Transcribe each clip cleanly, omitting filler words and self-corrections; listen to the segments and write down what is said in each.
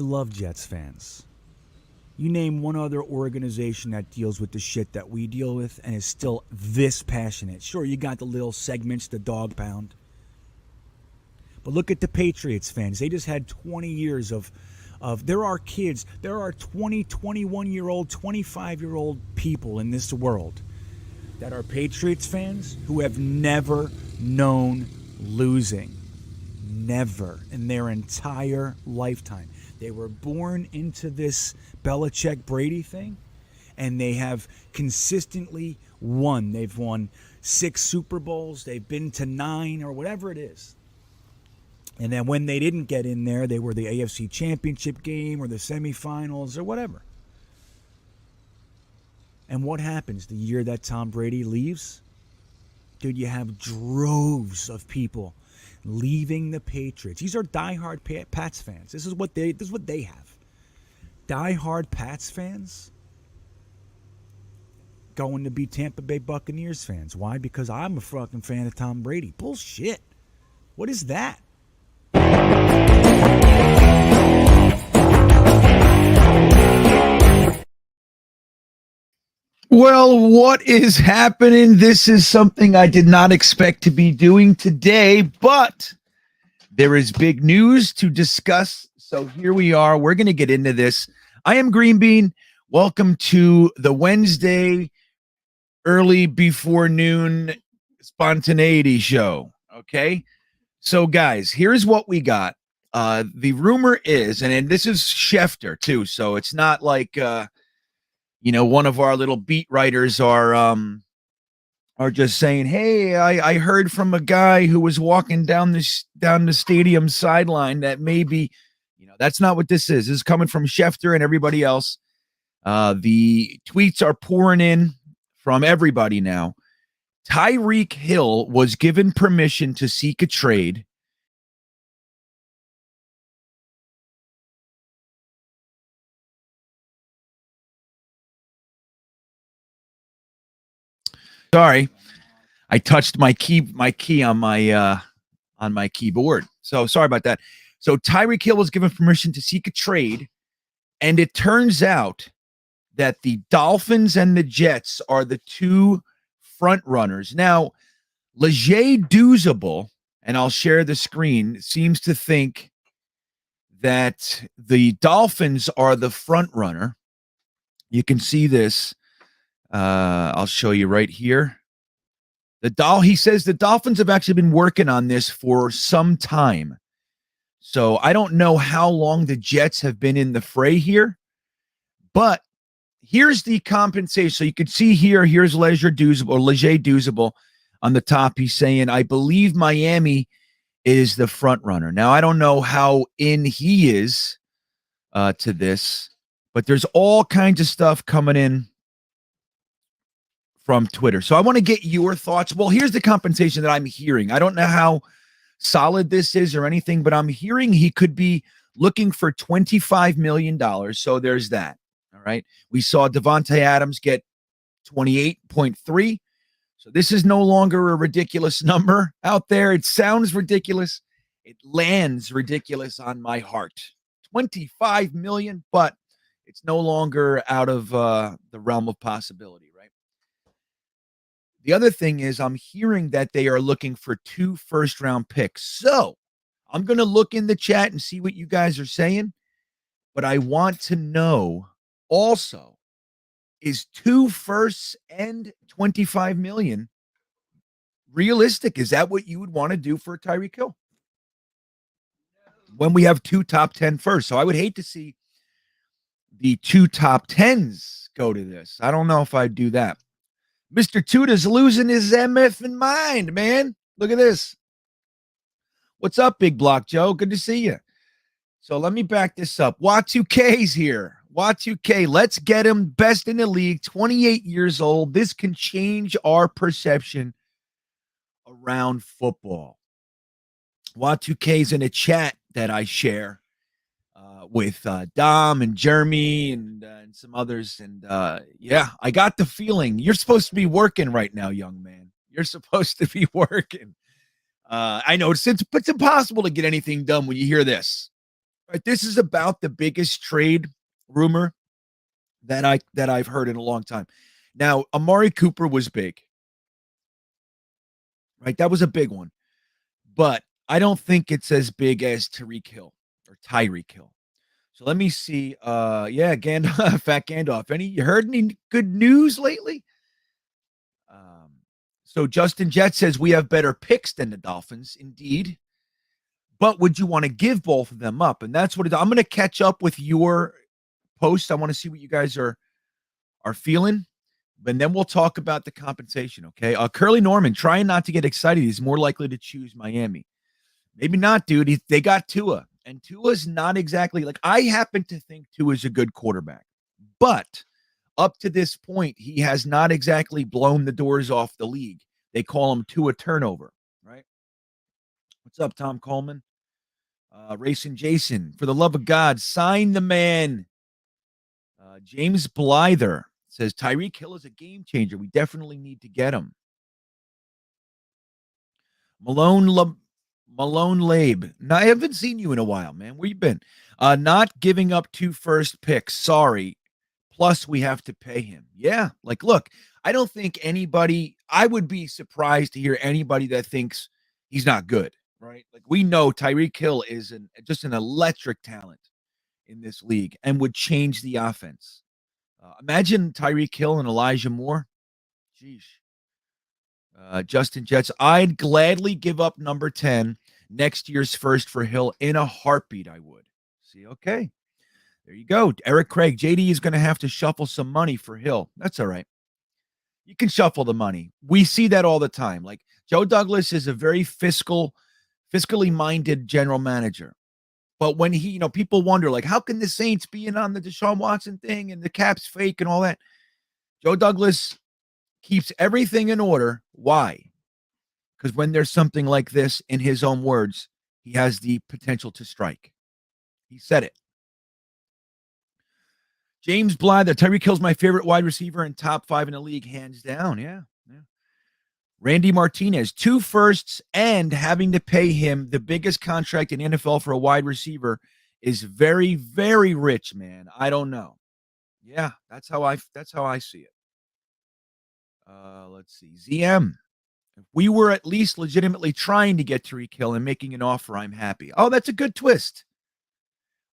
love Jets fans. You name one other organization that deals with the shit that we deal with and is still this passionate. Sure, you got the little segments, the dog pound. But look at the Patriots fans. They just had 20 years of there are kids, there are 20, 21-year-old, 25-year-old people in this world that are Patriots fans who have never known losing. Never in their entire lifetime. They were born into this Belichick-Brady thing, and they have consistently won. They've won 6 Super Bowls. They've been to 9 or whatever it is. And then when they didn't get in there, they were the AFC Championship game or the semifinals or whatever. And what happens the year that Tom Brady leaves? Dude, you have droves of people leaving the Patriots. These are diehard Pats fans. This is what they have. Diehard Pats fans going to be Tampa Bay Buccaneers fans. Why? Because I'm a fucking fan of Tom Brady. Bullshit. What is that? Well, what is happening? This is something I did not expect to be doing today, but there is big news to discuss. So here we are. We're going to get into this. I am GreenBean. Welcome to the Wednesday early before noon spontaneity show. Okay. So guys, here's what we got. The rumor is, and this is Schefter too. So it's not like, one of our little beat writers are just saying, hey, I heard from a guy who was walking down the stadium sideline that maybe, that's not what this is. This is coming from Schefter and everybody else. The tweets are pouring in from everybody now. Tyreek Hill was given permission to seek a trade. Sorry, I touched my key on my keyboard. So sorry about that. So Tyreek Hill was given permission to seek a trade, and it turns out that the Dolphins and the Jets are the two front runners. Now, Leger Douzable, and I'll share the screen, seems to think that the Dolphins are the front runner. You can see this. I'll show you right here. He says the Dolphins have actually been working on this for some time. So I don't know how long the Jets have been in the fray here, but here's the compensation. So you can see here's Leger Douzable on the top. He's saying, I believe Miami is the front runner. Now, I don't know how in he is to this, but there's all kinds of stuff coming in from Twitter. So I want to get your thoughts. Well, here's the compensation that I'm hearing. I don't know how solid this is or anything, but I'm hearing he could be looking for $25 million. So there's that. All right. We saw Devontae Adams get 28.3. So this is no longer a ridiculous number out there. It sounds ridiculous. It lands ridiculous on my heart. 25 million, but it's no longer out of the realm of possibility. The other thing is I'm hearing that they are looking for 2 first-round picks. So I'm going to look in the chat and see what you guys are saying. But I want to know also, is 2 firsts and 25 million realistic? Is that what you would want to do for Tyreek Hill when we have 2 top 10 firsts? So I would hate to see the 2 top 10s go to this. I don't know if I'd do that. Mr. Tuta's losing his MF mind, man. Look at this. What's up, Big Block Joe? Good to see you. So let me back this up. Watu-K's here. Watu-K, let's get him. Best in the league, 28 years old. This can change our perception around football. Watu-K's in a chat that I share with Dom and Jeremy and some others. And yeah, I got the feeling you're supposed to be working right now, young man. You're supposed to be working. I know it's impossible to get anything done when you hear this. Right, this is about the biggest trade rumor that I've heard in a long time. Now, Amari Cooper was big, right? That was a big one, but I don't think it's as big as Tyreek Hill or Tyreek Hill. So let me see. Yeah, Gandalf, Fat Gandalf. You heard any good news lately? Um, so Justin Jett says we have better picks than the Dolphins, indeed. But would you want to give both of them up? And that's what I'm going to catch up with your post. I want to see what you guys are feeling. And then we'll talk about the compensation. Okay. Curly Norman trying not to get excited. He's more likely to choose Miami. Maybe not, dude. They got Tua, and Tua's not exactly like I happen to think Tua's a good quarterback, but up to this point, he has not exactly blown the doors off the league. They call him Tua turnover, right? What's up, Tom Coleman? Racing Jason, for the love of God, sign the man. James Blyther says Tyreek Hill is a game changer. We definitely need to get him. Malone Labe. No, I haven't seen you in a while, man. Where you been? Not giving up 2 first picks. Sorry. Plus, we have to pay him. Yeah. Like, look, I don't think anybody, I would be surprised to hear anybody that thinks he's not good, right? Like, we know Tyreek Hill is just an electric talent in this league and would change the offense. Imagine Tyreek Hill and Elijah Moore. Jeez. Justin Jets, I'd gladly give up number 10 next year's first for Hill in a heartbeat. I would. See, okay. There you go. Eric Craig, JD is going to have to shuffle some money for Hill. That's all right. You can shuffle the money. We see that all the time. Like Joe Douglas is a very fiscally minded general manager. But when he, people wonder, like, how can the Saints be in on the Deshaun Watson thing and the cap's fake and all that? Joe Douglas keeps everything in order. Why? Because when there's something like this, in his own words, he has the potential to strike. He said it. James Blyther, Tyreek Hill's my favorite wide receiver and top 5 in the league, hands down. Yeah. Randy Martinez, 2 firsts and having to pay him the biggest contract in NFL for a wide receiver is very, very rich, man. I don't know. Yeah, that's how I see it. Let's see. ZM. If we were at least legitimately trying to get Tyreek Hill and making an offer, I'm happy. Oh, that's a good twist.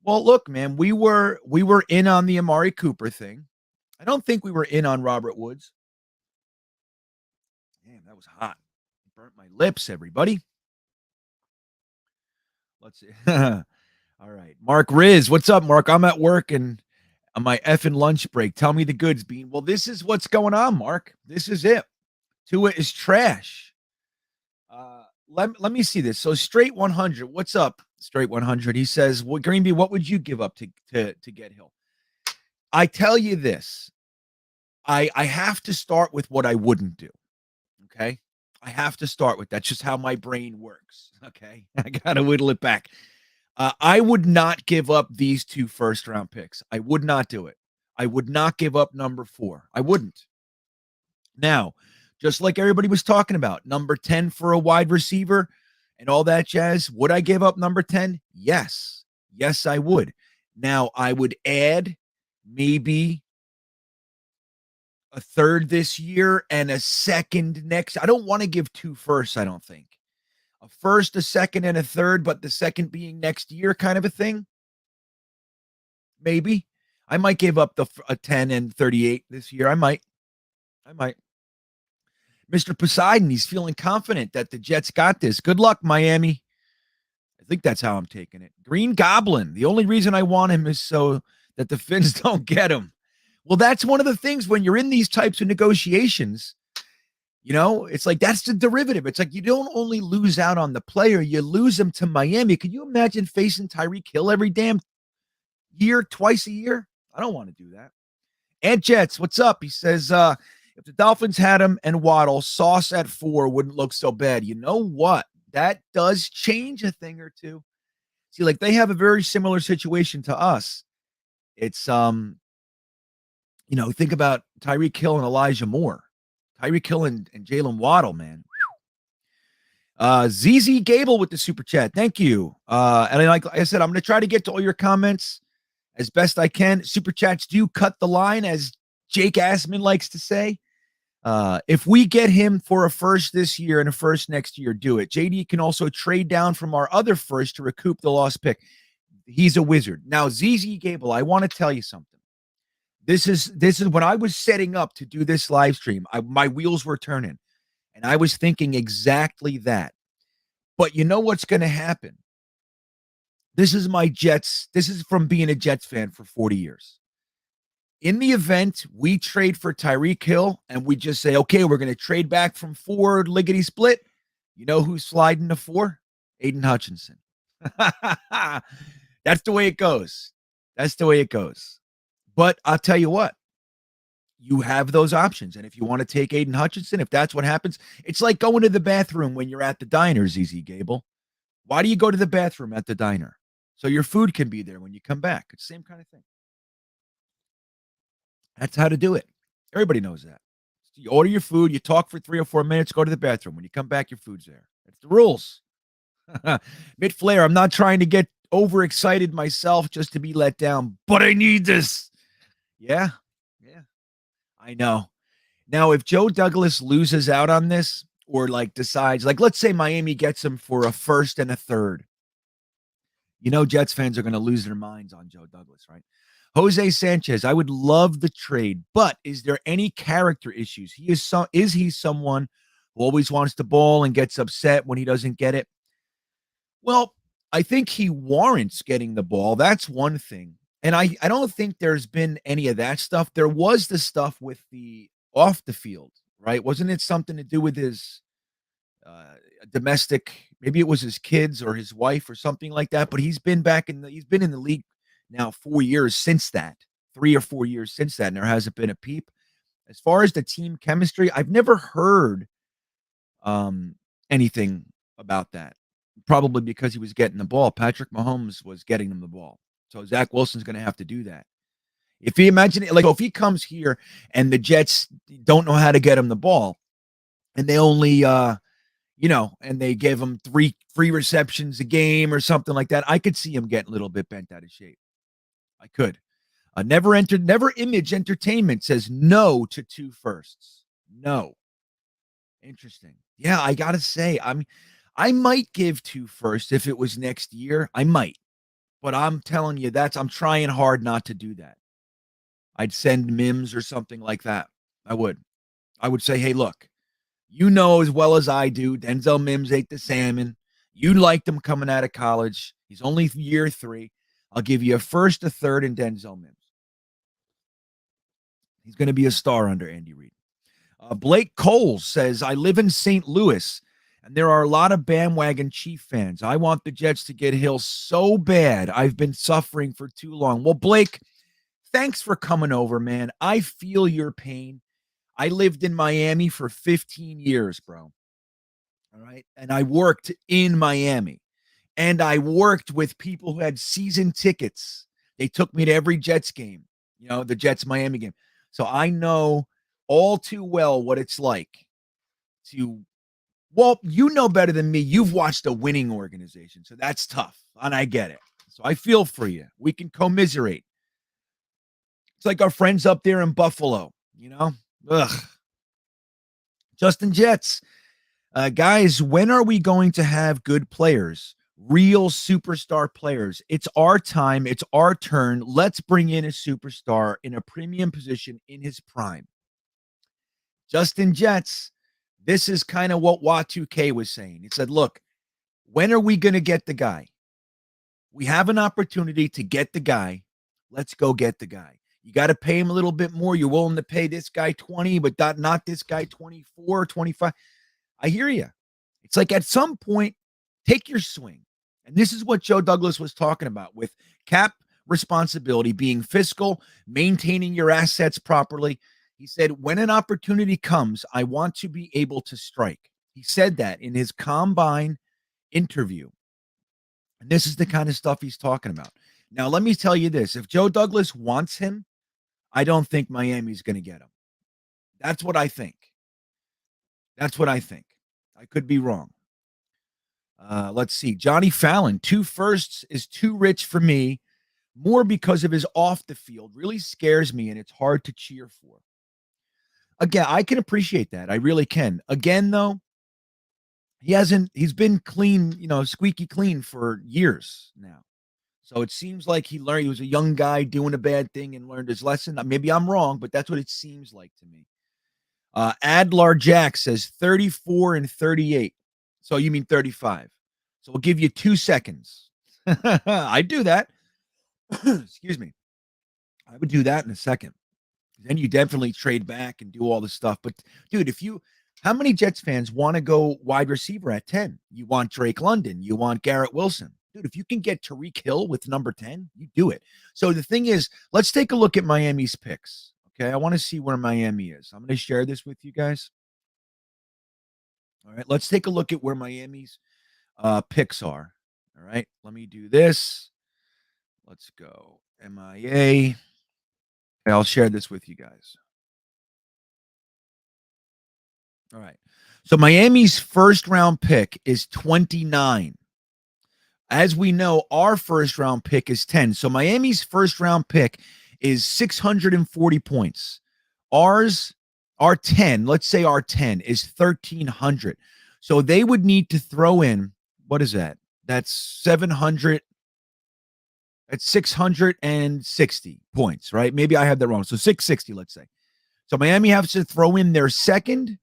Well, look, man, we were in on the Amari Cooper thing. I don't think we were in on Robert Woods. Damn, that was hot. Burnt my lips, everybody. Let's see. All right. Mark Riz. What's up, Mark? I'm at work and on my effing lunch break. Tell me the goods, Bean. Well, this is what's going on, Mark. This is it. Tua is trash. Let me see this. So Straight 100. What's up, Straight 100? He says, well, GreenBean, what would you give up to get Hill? I tell you this. I have to start with what I wouldn't do. Okay. I have to start with that's just how my brain works. Okay. I got to whittle it back. I would not give up these 2 first-round picks. I would not do it. I would not give up number 4. I wouldn't. Now, just like everybody was talking about, number 10 for a wide receiver and all that jazz, would I give up number 10? Yes. Yes, I would. Now, I would add maybe a 3rd this year and a 2nd next. I don't want to give 2 firsts, I don't think. A 1st, a 2nd, and a 3rd, but the 2nd being next year kind of a thing. Maybe. I might give up a 10 and 38 this year. I might. Mr. Poseidon, he's feeling confident that the Jets got this. Good luck, Miami. I think that's how I'm taking it. Green Goblin. The only reason I want him is so that the Finns don't get him. Well, that's one of the things when you're in these types of negotiations, it's like that's the derivative. It's like you don't only lose out on the player, you lose him to Miami. Can you imagine facing Tyreek Hill every damn year, twice a year? I don't want to do that. And Jets, what's up? He says, if the Dolphins had him and Waddle, Sauce at 4 wouldn't look so bad. You know what? That does change a thing or two. See, like they have a very similar situation to us. It's, think about Tyreek Hill and Elijah Moore. Tyreek Hill and Jalen Waddle, man. ZZ Gable with the super chat. Thank you. And like I said, I'm going to try to get to all your comments as best I can. Super chats do cut the line, as Jake Assman likes to say. If we get him for a first this year and a first next year, do it. JD can also trade down from our other first to recoup the lost pick. He's a wizard. Now, ZZ Gable, I want to tell you something. This is when I was setting up to do this live stream. My wheels were turning, and I was thinking exactly that. But you know what's going to happen? This is my Jets. This is from being a Jets fan for 40 years. In the event we trade for Tyreek Hill and we just say, okay, we're going to trade back from 4 liggity split. You know who's sliding to 4? Aiden Hutchinson. That's the way it goes. That's the way it goes. But I'll tell you what, you have those options. And if you want to take Aiden Hutchinson, if that's what happens, it's like going to the bathroom when you're at the diner, ZZ Gable. Why do you go to the bathroom at the diner? So your food can be there when you come back. It's the same kind of thing. That's how to do it. Everybody knows that. You order your food, you talk for 3 or 4 minutes, go to the bathroom. When you come back, your food's there. That's the rules. Mitt Flair, I'm not trying to get overexcited myself just to be let down, but I need this. Yeah, I know. Now, if Joe Douglas loses out on this or like decides, like let's say Miami gets him for a first and a third, you know Jets fans are going to lose their minds on Joe Douglas, right? Jose Sanchez, I would love the trade, but is there any character issues? Is he someone who always wants the ball and gets upset when he doesn't get it? Well, I think he warrants getting the ball. That's one thing. And I don't think there's been any of that stuff. There was the stuff with the off the field, right? Wasn't it something to do with his domestic, maybe it was his kids or his wife or something like that, but he's been in the league now 4 years since that, 3 or 4 years since that, and there hasn't been a peep. As far as the team chemistry, I've never heard anything about that. Probably because he was getting the ball. Patrick Mahomes was getting him the ball. So Zach Wilson's going to have to do that. If he if he comes here and the Jets don't know how to get him the ball, and they only, and they give him 3 free receptions a game or something like that, I could see him getting a little bit bent out of shape. I could. Never Image Entertainment says no to 2 firsts. No. Interesting. Yeah, I gotta say, I might give 2 firsts if it was next year. I might. But I'm telling you, I'm trying hard not to do that. I'd send Mims or something like that. I would say, hey, look, you know as well as I do, Denzel Mims ate the salmon. You liked him coming out of college. He's only year 3. I'll give you a first, a third, and Denzel Mims. He's going to be a star under Andy Reid. Blake Coles says, I live in St. Louis, and there are a lot of bandwagon Chief fans. I want the Jets to get Hill so bad. I've been suffering for too long. Well, Blake, thanks for coming over, man. I feel your pain. I lived in Miami for 15 years, bro. All right. And I worked in Miami. And I worked with people who had season tickets. They took me to every Jets game, the Jets Miami game. So I know all too well what it's like you know better than me. You've watched a winning organization. So that's tough. And I get it. So I feel for you. We can commiserate. It's like our friends up there in Buffalo, Ugh. Justin Jets. Guys, when are we going to have good players? Real superstar players. It's our time. It's our turn. Let's bring in a superstar in a premium position in his prime. Justin Jets, this is kind of what Y2K was saying. He said, look, when are we going to get the guy? We have an opportunity to get the guy. Let's go get the guy. You got to pay him a little bit more. You're willing to pay this guy 20, but not this guy 24, 25. I hear you. It's like at some point, take your swing. And this is what Joe Douglas was talking about with cap responsibility, being fiscal, maintaining your assets properly. He said, when an opportunity comes, I want to be able to strike. He said that in his combine interview. And this is the kind of stuff he's talking about. Now, let me tell you this. If Joe Douglas wants him, I don't think Miami's going to get him. That's what I think. I could be wrong. Let's see. Johnny Fallon, 2 firsts is too rich for me. More because of his off the field. Really scares me, and it's hard to cheer for. Again, I can appreciate that. I really can. Again, though, he's been clean, squeaky clean for years now. So it seems like he learned. He was a young guy doing a bad thing and learned his lesson. Maybe I'm wrong, but that's what it seems like to me. Adlar Jack says 34 and 38. So you mean 35. So we'll give you 2 seconds. I do that. Excuse me. I would do that in a second. Then you definitely trade back and do all this stuff. But dude, how many Jets fans want to go wide receiver at 10? You want Drake London. You want Garrett Wilson. Dude, if you can get Tyreek Hill with number 10, you do it. So the thing is, let's take a look at Miami's picks. Okay, I want to see where Miami is. I'm going to share this with you guys. All right, let's take a look at where Miami's picks are. All right, let me do this. Let's go MIA. Okay, I'll share this with you guys. All right, so Miami's first round pick is 29. As we know, our first round pick is 10. So Miami's first round pick is 640 points. Our 10, let's say our 10 is 1,300. So they would need to throw in, what is that? That's 700. That's 660 points, right? Maybe I have that wrong. So 660, let's say. So Miami has to throw in their second.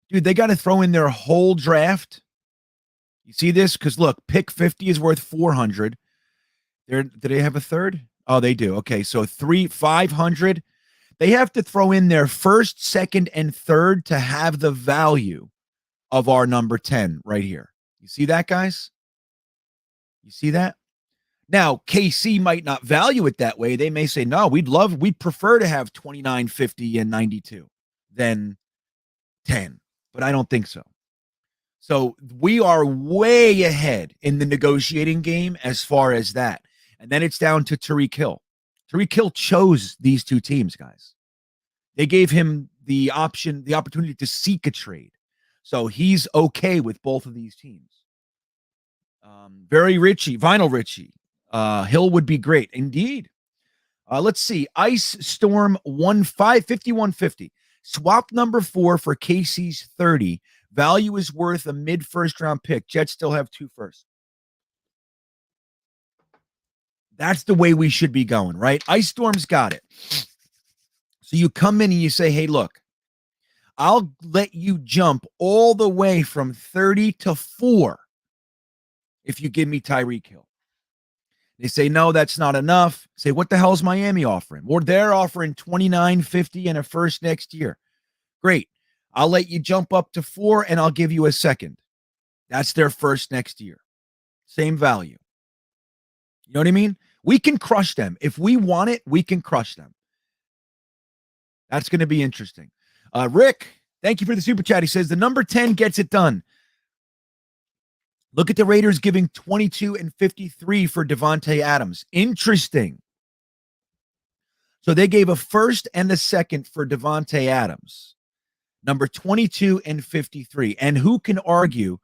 Dude, they got to throw in their whole draft. You see this? Because look, pick 50 is worth 400. Do they have a third? Oh, they do. Okay, so 500. They have to throw in their first, second, and third to have the value of our number 10 right here. You see that, guys? You see that? Now, KC might not value it that way. They may say, no, we'd prefer to have 29, 50, and 92 than 10. But I don't think so. So we are way ahead in the negotiating game as far as that. And then it's down to Tyreek Hill. Tyreek Hill chose these 2 teams, guys. They gave him the opportunity to seek a trade. So he's okay with both of these teams. Vinyl Richie. Hill would be great. Indeed. Let's see. Ice Storm 5150. Swap number 4 for KC's 30. Value is worth a mid first round pick. Jets still have 2 firsts. That's the way we should be going, right? Ice Storm's got it. So you come in and you say, hey, look, I'll let you jump all the way from 30 to 4 if you give me Tyreek Hill. They say, no, that's not enough. Say, what the hell is Miami offering? Or they're offering 29.50 and a first next year. Great. I'll let you jump up to 4 and I'll give you a second. That's their first next year. Same value. You know what I mean? We can crush them. If we want it, we can crush them. That's going to be interesting. Rick, thank you for the super chat. He says the number 10 gets it done. Look at the Raiders giving 22 and 53 for Devontae Adams. Interesting. So they gave a first and a second for Devontae Adams. Number 22 and 53. And who can argue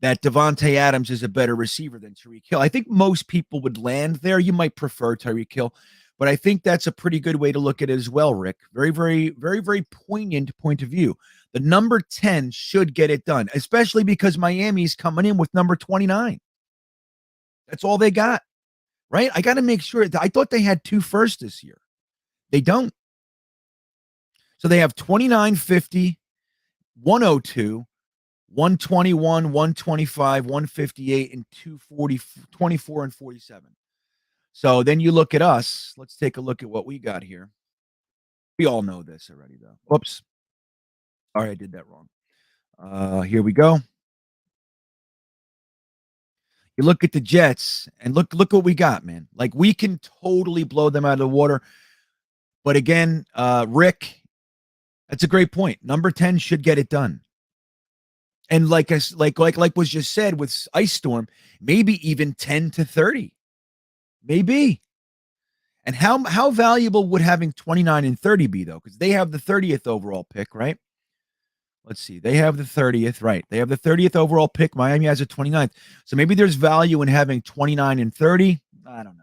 that Devontae Adams is a better receiver than Tyreek Hill? I think most people would land there. You might prefer Tyreek Hill, but I think that's a pretty good way to look at it as well, Rick. Very, very, very, very poignant point of view. The number 10 should get it done, especially because Miami's coming in with number 29. That's all they got, right? I got to make sure. I thought they had 2 firsts this year. They don't. So they have 29, 50, 102, 121, 125, 158, and 240, 24, and 47. So then you look at us. Let's take a look at what we got here. We all know this already, though. Whoops. All right, I did that wrong. Here we go. You look at the Jets, and look what we got, man. Like, we can totally blow them out of the water. But again, Rick, that's a great point. Number 10 should get it done. And like was just said with Ice Storm, maybe even 10 to 30. Maybe. And how valuable would having 29 and 30 be, though? Because they have the 30th overall pick, right? Let's see. They have the 30th, right? They have the 30th overall pick. Miami has a 29th. So maybe there's value in having 29 and 30. I don't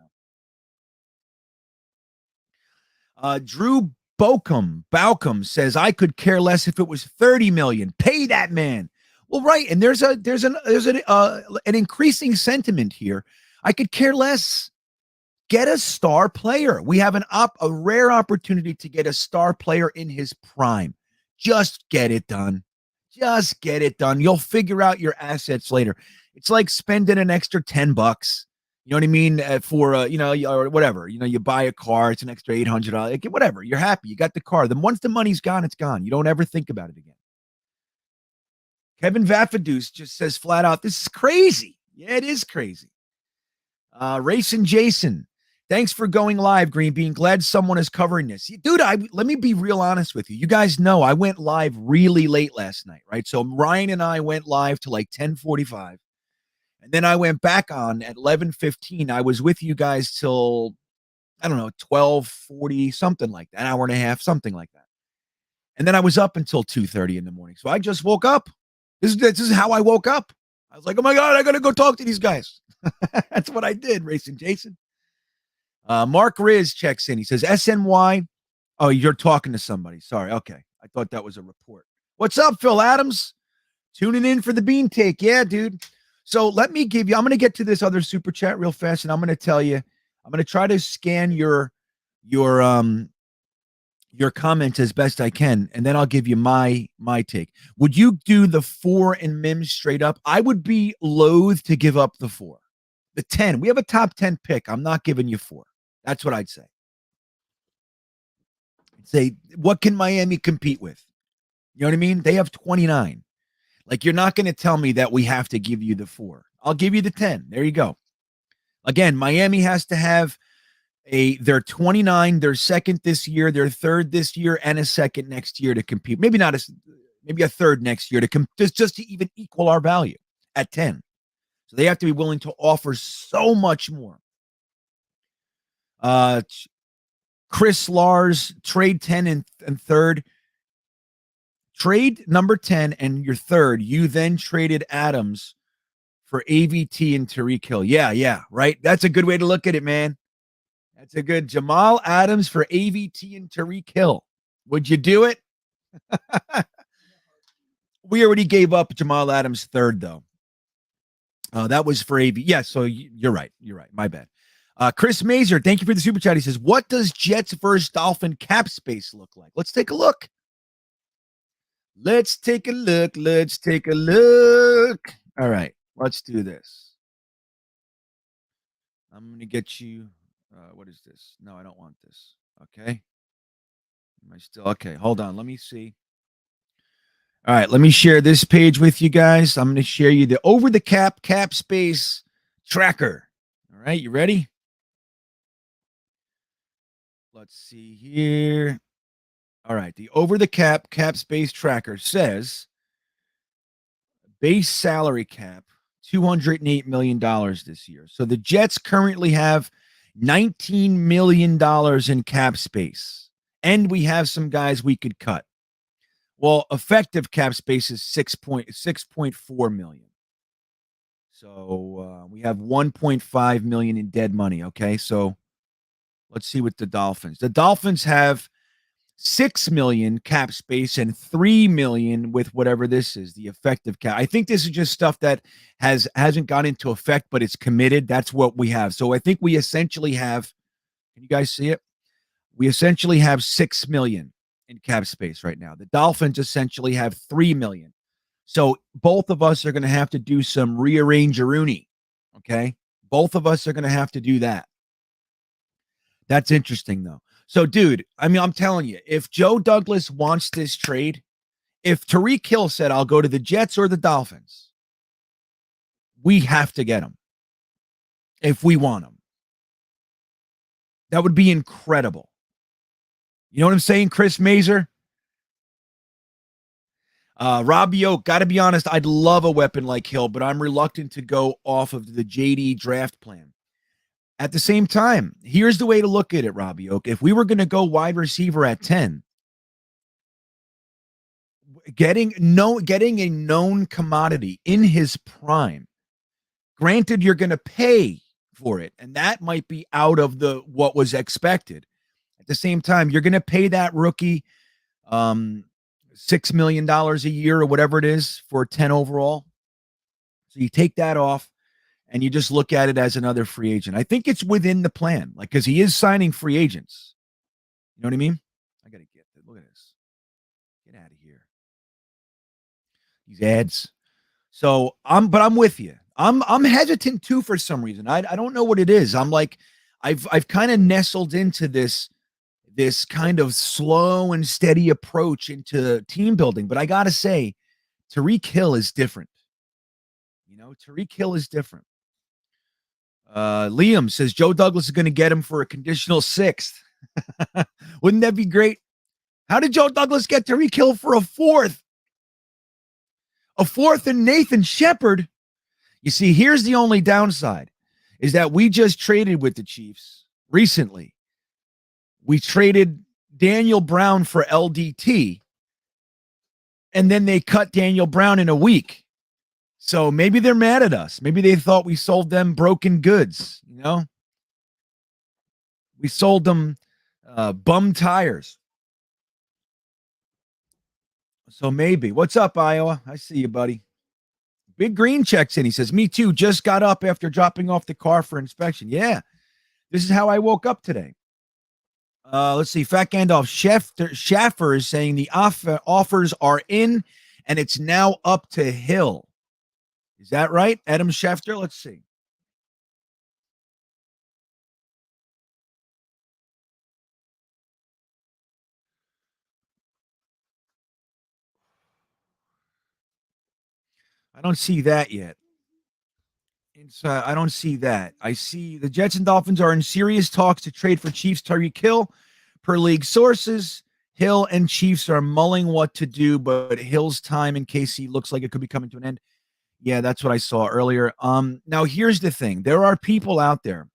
know. Drew Baucom says I could care less if it was 30 million. Pay that man. Well, right, and there's an increasing sentiment here. I could care less. Get a star player. We have a rare opportunity to get a star player in his prime. Just get it done. Just get it done. You'll figure out your assets later. It's like spending an extra $10. You know what I mean? For or whatever. You buy a car, it's an extra $800. Whatever. You're happy. You got the car. Then once the money's gone, it's gone. You don't ever think about it again. Kevin Vafadus just says flat out, this is crazy. Yeah, it is crazy. Racing Jason, thanks for going live, GreenBean. Glad someone is covering this. Dude, let me be real honest with you. You guys know I went live really late last night, right? So Ryan and I went live to like 10:45. And then I went back on at 11:15. I was with you guys till, I don't know, 12:40, something like that, an hour and a half, something like that. And then I was up until 2:30 in the morning. So I just woke up. This is how I woke up. I was like, oh my God, I got to go talk to these guys. That's what I did, Racing Jason. Mark Riz checks in. He says, SNY. Oh, you're talking to somebody. Sorry. Okay. I thought that was a report. What's up, Phil Adams? Tuning in for the bean take. Yeah, dude. So let me I'm going to get to this other super chat real fast, and I'm going to tell you, I'm going to try to scan your comments as best I can, and then I'll give you my take. Would you do the 4 and Mims straight up? I would be loath to give up the 4. The 10. We have a top 10 pick. I'm not giving you 4. That's what I'd say. What can Miami compete with? You know what I mean? They have 29. Like, you're not going to tell me that we have to give you the 4. I'll give you the 10. There you go. Again, Miami has to have they're 29, they're second this year, they're third this year, and a second next year to compete. Maybe a third next year just to even equal our value at 10. So they have to be willing to offer so much more. Chris Lars, trade 10 and third. Trade number 10 and your third. You then traded Adams for AVT and Tyreek Hill. Yeah, right. That's a good way to look at it, man. That's a good Jamal Adams for AVT and Tyreek Hill. Would you do it? We already gave up Jamal Adams third, though. That was for AV. Yeah, so you're right. You're right. My bad. Chris Mazer, thank you for the super chat. He says, what does Jets versus Dolphin cap space look like? Let's take a look. Let's take a look. All right, let's do this. I'm going to get you. What is this? No, I don't want this. Okay. Am I still? Okay, hold on. Let me see. All right, let me share this page with you guys. I'm going to share you the over the cap space tracker. All right, you ready? Let's see here. All right, the over the cap space tracker says base salary cap $208 million this year. So the Jets currently have $19 million in cap space, and we have some guys we could cut. Well, effective cap space is 6.4 million. So we have 1.5 million in dead money. Okay, so let's see what the Dolphins have 6 million cap space and 3 million with whatever this is, the effective cap. I think this is just stuff that hasn't gone into effect, but it's committed. That's what we have. So I think we essentially have, can you guys see it? We essentially have 6 million in cap space right now. The Dolphins essentially have 3 million. So both of us are going to have to do some rearrange-a-rooney. Okay? Both of us are going to have to do that. That's interesting, though. So, dude, I mean, I'm telling you, if Joe Douglas wants this trade, if Tyreek Hill said, I'll go to the Jets or the Dolphins, we have to get him if we want him. That would be incredible. You know what I'm saying, Chris Mazer? Robbie Oak, got to be honest, I'd love a weapon like Hill, but I'm reluctant to go off of the JD draft plan. At the same time, here's the way to look at it, Robbie Oak. If we were going to go wide receiver at 10, getting a known commodity in his prime. Granted, you're going to pay for it, and that might be out of what was expected. At the same time, you're going to pay that rookie $6 million a year or whatever it is for 10 overall. So you take that off and you just look at it as another free agent. I think it's within the plan, like, because he is signing free agents. You know what I mean? I got to get that. Look at this. Get out of here. These ads. So I'm with you. I'm hesitant too for some reason. I don't know what it is. I'm like, I've kind of nestled into this kind of slow and steady approach into team building. But I gotta say, Tyreek Hill is different. Tyreek Hill is different. Liam says Joe Douglas is going to get him for a conditional 6th. Wouldn't that be great? How did Joe Douglas get Tyreek Hill for a 4th? A 4th and Nathan Shepard. You see, here's the only downside, is that we just traded with the Chiefs recently. We traded Daniel Brown for LDT, and then they cut Daniel Brown in a week. So maybe they're mad at us. Maybe they thought we sold them broken goods, We sold them bum tires. So maybe. What's up, Iowa? I see you, buddy. Big Green checks in. He says, me too. Just got up after dropping off the car for inspection. Yeah, this is how I woke up today. Let's see. Fat Gandalf Schaffer is saying the offers are in, and it's now up to Hill. Is that right, Adam Schefter? Let's see. I don't see that yet. I don't see that. I see the Jets and Dolphins are in serious talks to trade for Chiefs Tyreek Hill. Per league sources, Hill and Chiefs are mulling what to do, but Hill's time in KC looks like it could be coming to an end. Yeah, that's what I saw earlier. Now here's the thing. There are people out there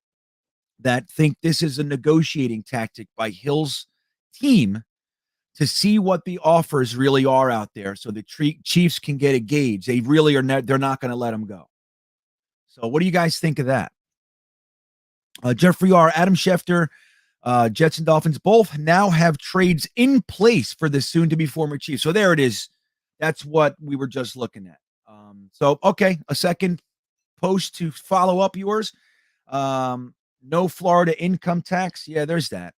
that think this is a negotiating tactic by Hill's team to see what the offers really are out there so the Chiefs can get a gauge. They really are not, they're not going to let him go. So what do you guys think of that? Jeffrey R., Adam Schefter, Jets and Dolphins both now have trades in place for the soon-to-be former Chiefs. So there it is. That's what we were just looking at. Okay, a second post to follow up yours. No Florida income tax. Yeah, there's that.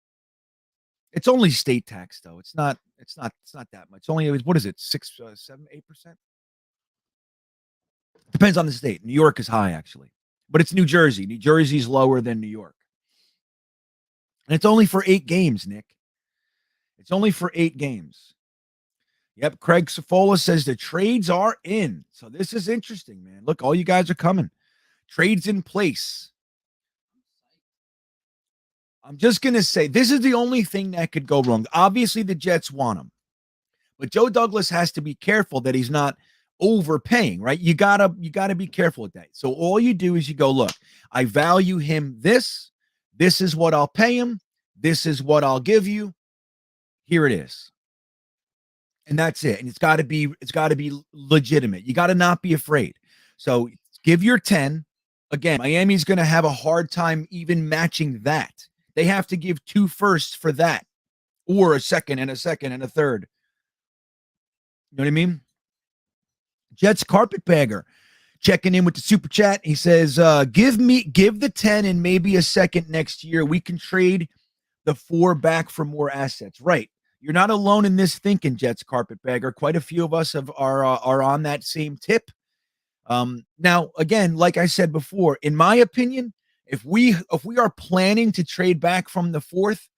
It's only state tax, though. It's not that much. It's only, what is it, 6, 7, 8%? Depends on the state. New York is high, actually. But it's New Jersey. New Jersey's lower than New York. And it's only for 8 games, Nick. It's only for 8 games. Yep, Craig Safola says the trades are in. So this is interesting, man. Look, all you guys are coming. Trades in place. I'm just going to say this is the only thing that could go wrong. Obviously, the Jets want him. But Joe Douglas has to be careful that he's not overpaying, right? You gotta be careful with that. So all you do is you go, look, I value him this. This is what I'll pay him. This is what I'll give you. Here it is. And that's it. And it's got to be legitimate. You got to not be afraid. So give your 10. Again, Miami's going to have a hard time even matching that. They have to give 2 firsts for that, or a second and a third. You know what I mean? Jets Carpetbagger checking in with the super chat. He says, give the 10 and maybe a second next year. We can trade the 4 back for more assets. Right. You're not alone in this thinking, Jets Carpetbagger. Quite a few of us are on that same tip. Now, again, like I said before, in my opinion, if we are planning to trade back from the 4th,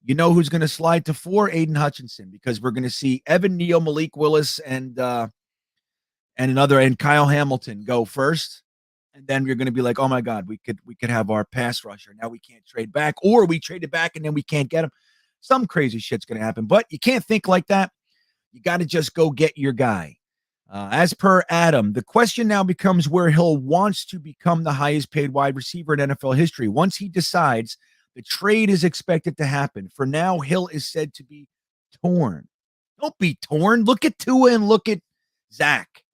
you know who's going to slide to 4? Aiden Hutchinson, because we're going to see Evan Neal, Malik Willis, and Kyle Hamilton go first. And then you're going to be like, oh my God, we could have our pass rusher. Now we can't trade back, or we traded back and then we can't get him. Some crazy shit's going to happen, but you can't think like that. You got to just go get your guy. As per Adam, the question now becomes where Hill wants to become the highest paid wide receiver in NFL history. Once he decides, the trade is expected to happen. For now, Hill is said to be torn. Don't be torn. Look at Tua and look at Zach.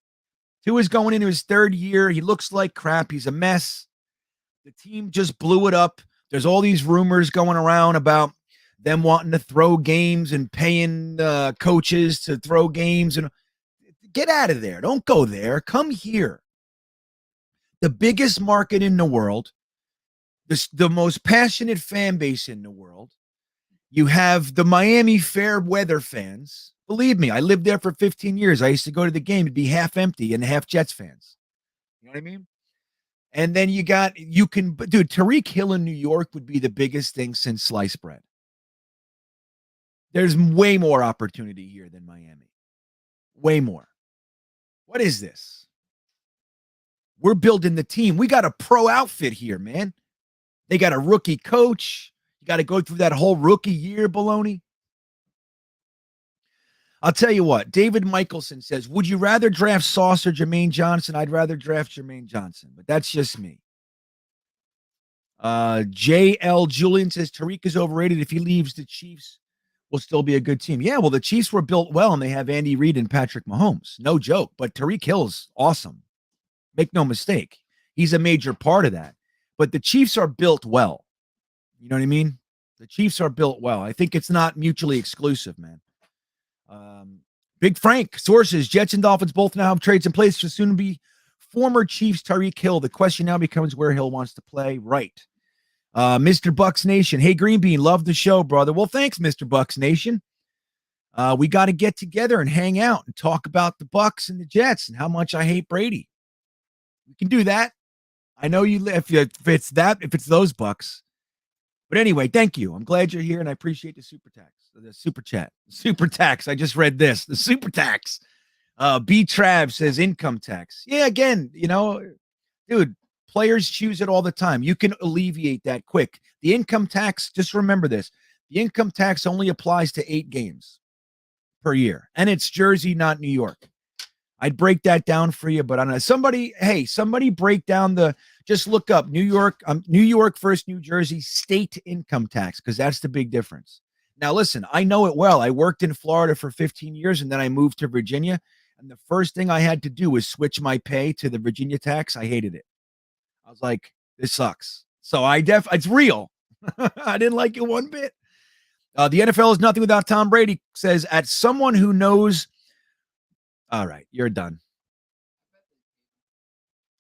Tua's going into his third year. He looks like crap. He's a mess. The team just blew it up. There's all these rumors going around about them wanting to throw games and paying coaches to throw games. And get out of there. Don't go there. Come here. The biggest market in the world, the most passionate fan base in the world. You have the Miami fair weather fans. Believe me, I lived there for 15 years. I used to go to the game. It'd be half empty and half Jets fans. You know what I mean? And then dude, Tyreek Hill in New York would be the biggest thing since sliced bread. There's way more opportunity here than Miami. Way more. What is this? We're building the team. We got a pro outfit here, man. They got a rookie coach. You got to go through that whole rookie year baloney. I'll tell you what. David Michelson says, would you rather draft Sauce or Jermaine Johnson? I'd rather draft Jermaine Johnson, but that's just me. J.L. Julian says, Tyreke is overrated. If he leaves, the Chiefs will still be a good team. Yeah, well, the Chiefs were built well, and they have Andy Reid and Patrick Mahomes. No joke, but Tyreek Hill is awesome. Make no mistake. He's a major part of that. But the Chiefs are built well. You know what I mean? The Chiefs are built well. I think it's not mutually exclusive, man. Big Frank, sources, Jets and Dolphins both now have trades in place for soon to be former Chiefs Tyreek Hill. The question now becomes where Hill wants to play. Right. Mr. Bucks Nation. Hey, GreenBean, love the show, brother. Well, thanks, Mr. Bucks Nation. We got to get together and hang out and talk about the Bucks and the Jets and how much I hate Brady. We can do that. I know you if it's those Bucks. But anyway, thank you. I'm glad you're here, and I appreciate the super tax. I just read this. The super tax. B Trav says income tax. Yeah, again, dude, players choose it all the time. You can alleviate that quick. The income tax, just remember this. The income tax only applies to 8 games per year, and it's Jersey, not New York. I'd break that down for you, but I don't know. Somebody break down just look up New York versus New Jersey state income tax, because that's the big difference. Now, listen, I know it well. I worked in Florida for 15 years, and then I moved to Virginia, and the first thing I had to do was switch my pay to the Virginia tax. I hated it. I was like, this sucks. So it's real. I didn't like it one bit. The NFL is nothing without Tom Brady, says, at someone who knows. All right, you're done.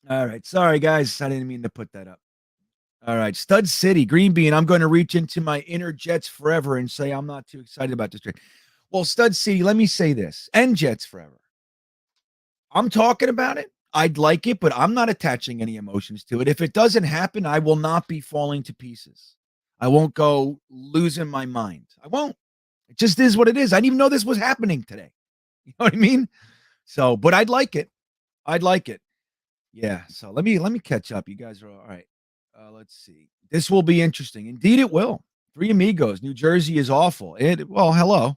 All right. Sorry, guys. I didn't mean to put that up. All right. Stud City, GreenBean. I'm going to reach into my inner Jets forever and say I'm not too excited about this trade. Well, Stud City, let me say this. And Jets forever. I'm talking about it. I'd like it, but I'm not attaching any emotions to it. If it doesn't happen, I will not be falling to pieces. I won't go losing my mind. I won't. It just is what it is. I didn't even know this was happening today. You know what I mean? So, but I'd like it. Yeah. So let me catch up. You guys are all right. Let's see. This will be interesting. Indeed, it will. Three Amigos. New Jersey is awful. Well, hello.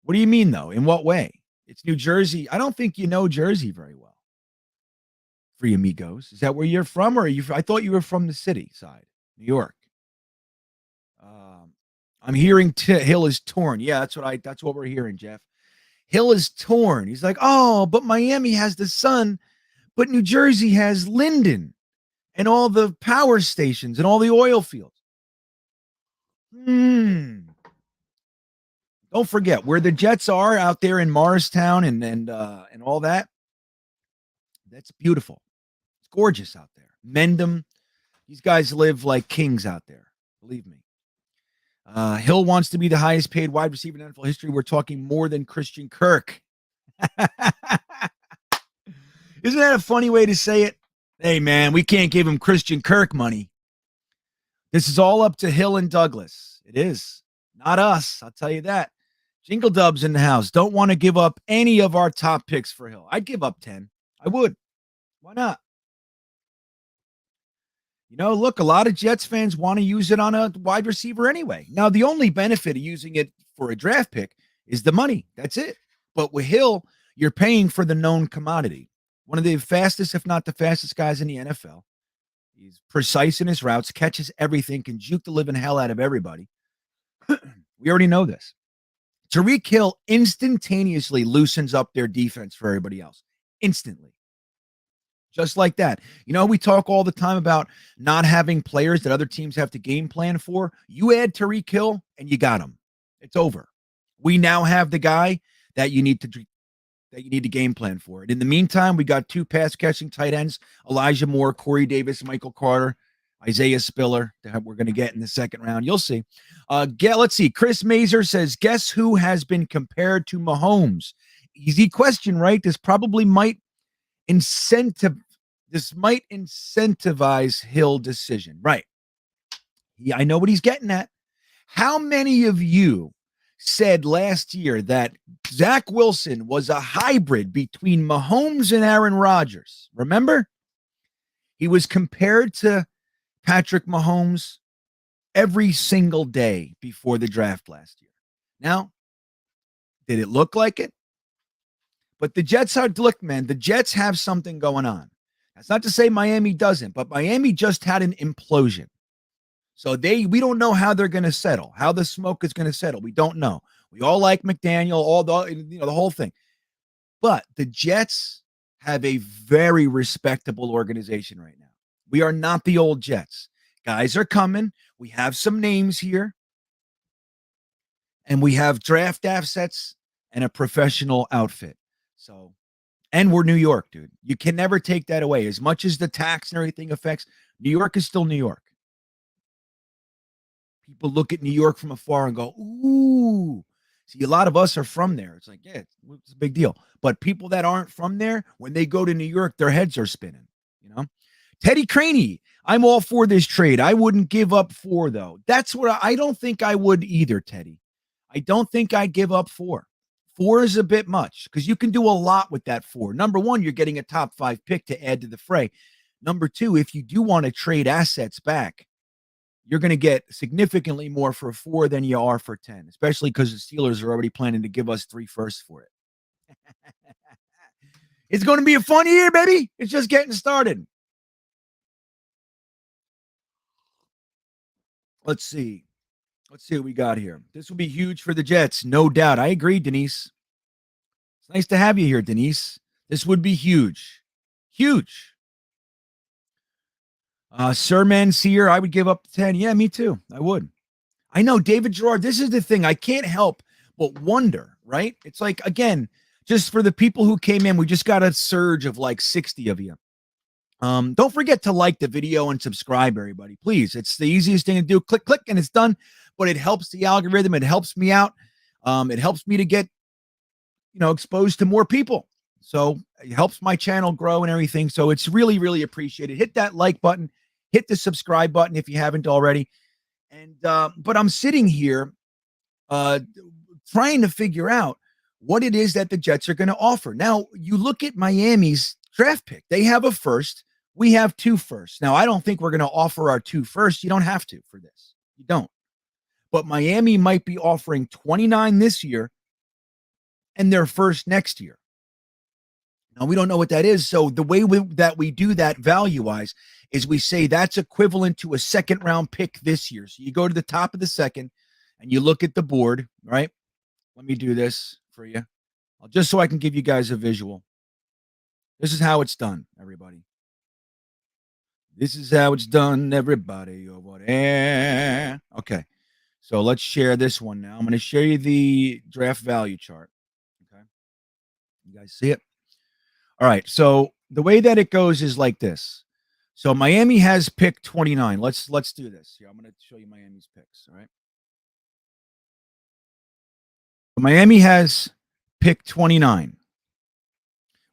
What do you mean, though? In what way? It's New Jersey. I don't think you know Jersey very well. Three Amigos. Is that where you're from, or are you? I thought you were from the city side, New York. I'm hearing Hill is torn. Yeah, that's what we're hearing, Jeff. Hill is torn. He's like, oh, but Miami has the sun, but New Jersey has Linden and all the power stations and all the oil fields. Don't forget where the Jets are out there in Morristown and all that. That's beautiful. It's gorgeous out there. Mendham. These guys live like kings out there. Believe me. Hill wants to be the highest paid wide receiver in NFL history. We're talking more than Christian Kirk. Isn't that a funny way to say it? Hey, man, we can't give him Christian Kirk money. This is all up to Hill and Douglas. It is. Not us. I'll tell you that. Jingle Dubs in the house. Don't want to give up any of our top picks for Hill. I'd give up 10. I would. Why not? Look, a lot of Jets fans want to use it on a wide receiver anyway. Now, the only benefit of using it for a draft pick is the money. That's it. But with Hill, you're paying for the known commodity. One of the fastest, if not the fastest guys in the NFL. He's precise in his routes, catches everything, can juke the living hell out of everybody. We already know this. Tyreek Hill instantaneously loosens up their defense for everybody else. Instantly. Just like that. You know, we talk all the time about not having players that other teams have to game plan for. You add Tyreek Hill and you got him. It's over. We now have the guy that you need to game plan for it. In the meantime, we got 2 pass catching tight ends, Elijah Moore, Corey Davis, Michael Carter, Isaiah Spiller that we're going to get in the second round. You'll see. Let's see. Chris Mazer says, guess who has been compared to Mahomes? Easy question, right? This might incentivize Hill decision. Right. Yeah, I know what he's getting at. How many of you said last year that Zach Wilson was a hybrid between Mahomes and Aaron Rodgers? Remember? He was compared to Patrick Mahomes every single day before the draft last year. Now, did it look like it? But the Jets the Jets have something going on. That's not to say Miami doesn't, but Miami just had an implosion. So we don't know how they're going to settle, how the smoke is going to settle. We don't know. We all like McDaniel, the whole thing. But the Jets have a very respectable organization right now. We are not the old Jets. Guys are coming. We have some names here. And we have draft assets and a professional outfit. So, and we're New York, dude. You can never take that away. As much as the tax and everything affects, New York is still New York. People look at New York from afar and go, ooh. See, a lot of us are from there. It's like, yeah, it's a big deal. But people that aren't from there, when they go to New York, their heads are spinning, you know? Teddy Craney, I'm all for this trade. I wouldn't give up 4, though. That's what I don't think I would either, Teddy. I don't think I'd give up 4. 4 is a bit much because you can do a lot with that 4. Number 1, you're getting a top 5 pick to add to the fray. Number 2, if you do want to trade assets back, you're going to get significantly more for 4 than you are for 10, especially because the Steelers are already planning to give us 3 firsts for it. It's going to be a fun year, baby. It's just getting started. Let's see. Let's see what we got here. This will be huge for the Jets, no doubt. I agree, Denise. It's nice to have you here, Denise. This would be huge. Huge. Sir Manseer, I would give up 10. Yeah, me too. I would. I know, David Gerard, this is the thing. I can't help but wonder, right? It's like, again, just for the people who came in, we just got a surge of like 60 of you. Don't forget to like the video and subscribe, everybody. Please. It's the easiest thing to do. Click, click, and it's done. But it helps the algorithm. It helps me out. It helps me to get, exposed to more people. So it helps my channel grow and everything. So it's really, really appreciated. Hit that like button. Hit the subscribe button if you haven't already. And but I'm sitting here trying to figure out what it is that the Jets are going to offer. Now, you look at Miami's draft pick. They have a first. We have 2 firsts. Now, I don't think we're going to offer our 2 firsts. You don't have to for this. You don't. But Miami might be offering 29 this year and their first next year. Now, we don't know what that is. So the way that we do that value-wise is we say that's equivalent to a second-round pick this year. So you go to the top of the second and you look at the board, right? Let me do this for you, just so I can give you guys a visual. This is how it's done, everybody. This is how it's done, everybody over there. Okay, so let's share this one now. I'm going to show you the draft value chart. Okay, you guys see it? All right, so the way that it goes is like this. So Miami has pick 29. Let's do this. Here, I'm going to show you Miami's picks, all right? Miami has pick 29.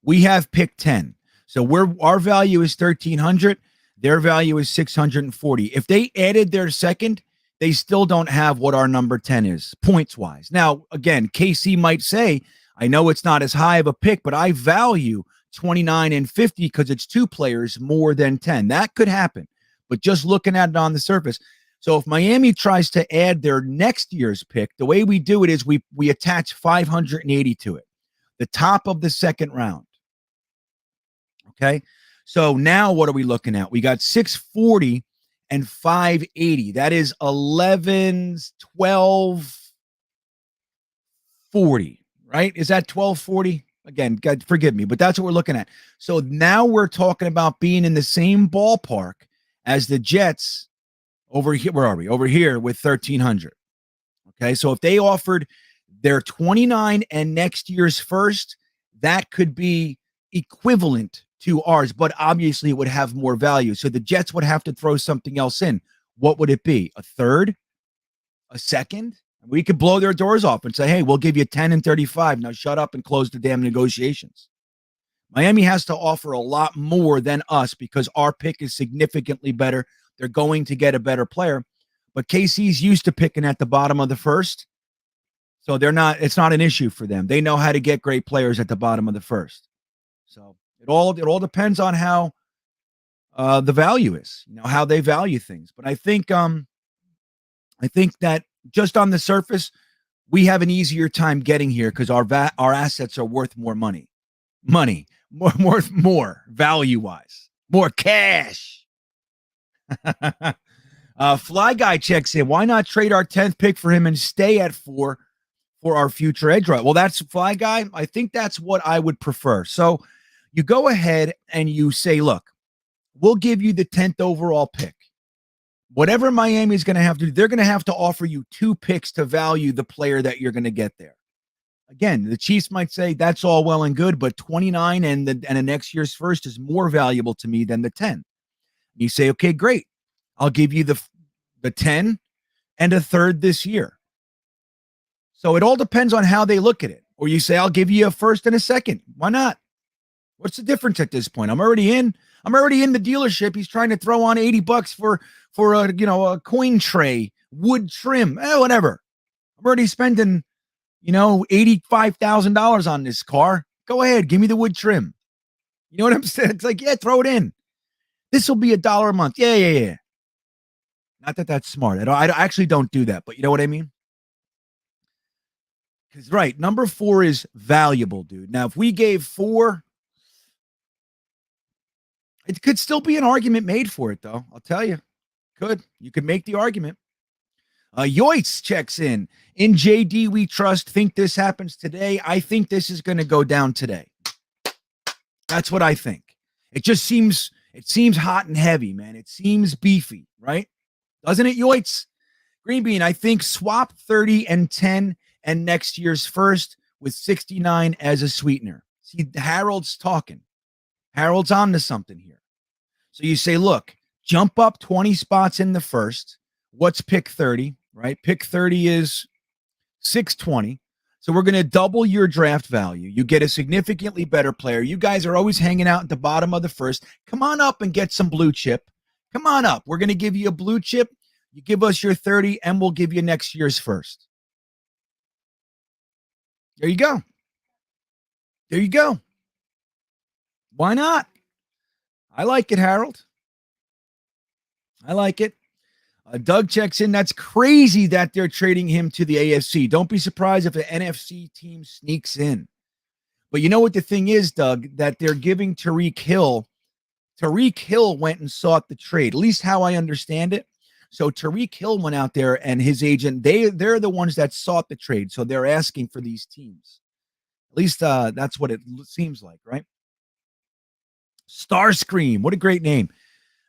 We have pick 10. So our value is 1,300. Their value is 640. If they added their second, they still don't have what our number 10 is, points-wise. Now, again, KC might say, I know it's not as high of a pick, but I value 29 and 50 because it's 2 players more than 10. That could happen. But just looking at it on the surface. So if Miami tries to add their next year's pick, the way we do it is we attach 580 to it, the top of the second round. Okay. So now what are we looking at? We got 640 and 580. That is 11, 12, 1240, right? Is that 1240? Again, God forgive me, but that's what we're looking at. So now we're talking about being in the same ballpark as the Jets over here. Where are we? Over here with 1300. Okay. So if they offered their 29 and next year's first, that could be equivalent to ours, but obviously it would have more value. So the Jets would have to throw something else in. What would it be? A third? A second? We could blow their doors off and say, hey, we'll give you 10 and 35. Now shut up and close the damn negotiations. Miami has to offer a lot more than us because our pick is significantly better. They're going to get a better player. But KC's used to picking at the bottom of the first. So it's not an issue for them. They know how to get great players at the bottom of the first. So it all depends on how the value is, how they value things. But I think that just on the surface, we have an easier time getting here because our assets are worth more money, more value wise, more cash. Fly Guy checks in. Why not trade our 10th pick for him and stay at 4 for our future edge rusher? Well, that's Fly Guy. I think that's what I would prefer. So you go ahead and you say, look, we'll give you the 10th overall pick. Whatever Miami is going to have to do, they're going to have to offer you 2 picks to value the player that you're going to get there. Again, the Chiefs might say that's all well and good, but 29 and the next year's first is more valuable to me than the 10. You say, okay, great. I'll give you the 10 and a third this year. So it all depends on how they look at it. Or you say, I'll give you a first and a second. Why not? What's the difference at this point? I'm already in the dealership. He's trying to throw on $80 for a coin tray, wood trim, whatever. I'm already spending, $85,000 on this car. Go ahead, give me the wood trim. You know what I'm saying? It's like, yeah, throw it in. This will be $1 a month. Yeah. Not that that's smart. I actually don't do that, but you know what I mean? Because, right, number 4 is valuable, dude. Now, if we gave 4, it could still be an argument made for it, though. I'll tell you. You could make the argument. Yoitz checks in. In JD, we trust. Think this happens today. I think this is going to go down today. That's what I think. It seems hot and heavy, man. It seems beefy, right? Doesn't it, Yoitz? GreenBean, I think swap 30 and 10 and next year's first with 69 as a sweetener. See, Harold's talking. Harold's on to something here. So you say, look, jump up 20 spots in the first. What's pick 30, right? Pick 30 is 620. So we're going to double your draft value. You get a significantly better player. You guys are always hanging out at the bottom of the first. Come on up and get some blue chip. Come on up. We're going to give you a blue chip. You give us your 30 and we'll give you next year's first. There you go. Why not? I like it, Harold. I like it. Doug checks in. That's crazy that they're trading him to the AFC. Don't be surprised if an NFC team sneaks in. But you know what the thing is, Doug, that they're giving Tyreek Hill. Tyreek Hill went and sought the trade, at least how I understand it. So Tyreek Hill went out there and his agent, they're the ones that sought the trade. So they're asking for these teams. At least that's what it seems like, right? Starscream, what a great name.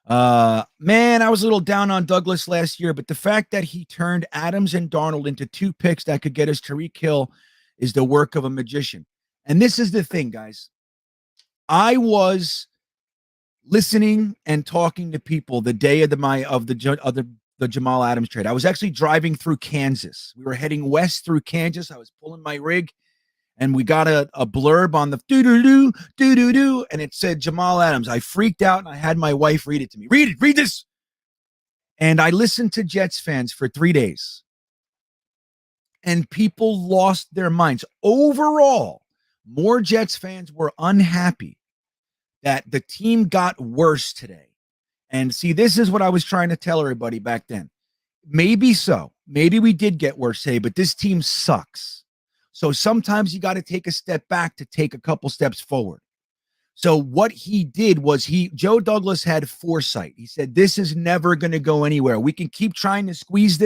Man, I was a little down on Douglas last year, but the fact that he turned Adams and Darnold into 2 picks that could get us Tyreek Hill is the work of a magician. And this is the thing, guys. I was listening and talking to people the day of the Jamal Adams trade. I was actually driving through Kansas. We were heading west through Kansas. I was pulling my rig. And we got a blurb on the doo-doo-doo, and it said Jamal Adams. I freaked out, and I had my wife read it to me. Read this. And I listened to Jets fans for 3 days. And people lost their minds. Overall, more Jets fans were unhappy that the team got worse today. And see, this is what I was trying to tell everybody back then. Maybe so. Maybe we did get worse today, but this team sucks. So sometimes you got to take a step back to take a couple steps forward. So what he did was Joe Douglas had foresight. He said, this is never going to go anywhere. We can keep trying to squeeze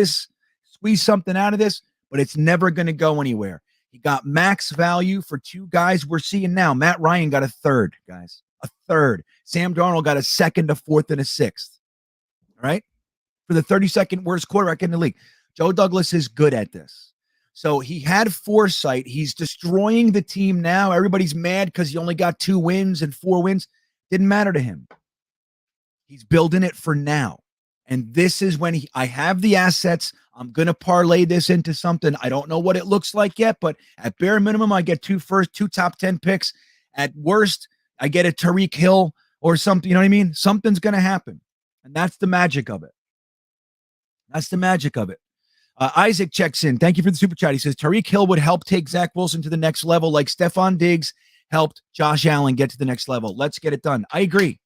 something out of this, but it's never going to go anywhere. He got max value for two guys we're seeing now. Matt Ryan got a third, guys. A third. Sam Darnold got a second, a fourth, and a sixth. All right? For the 32nd worst quarterback in the league. Joe Douglas is good at this. So he had foresight. He's destroying the team now. Everybody's mad because he only got 2 wins and 4 wins. Didn't matter to him. He's building it for now. And this is when I have the assets. I'm going to parlay this into something. I don't know what it looks like yet, but at bare minimum, I get 2 top 10 picks. At worst, I get a Tyreek Hill or something. You know what I mean? Something's going to happen. And that's the magic of it. That's the magic of it. Isaac checks in. Thank you for the super chat. He says, Tyreek Hill would help take Zach Wilson to the next level like Stephon Diggs helped Josh Allen get to the next level. Let's get it done. I agree.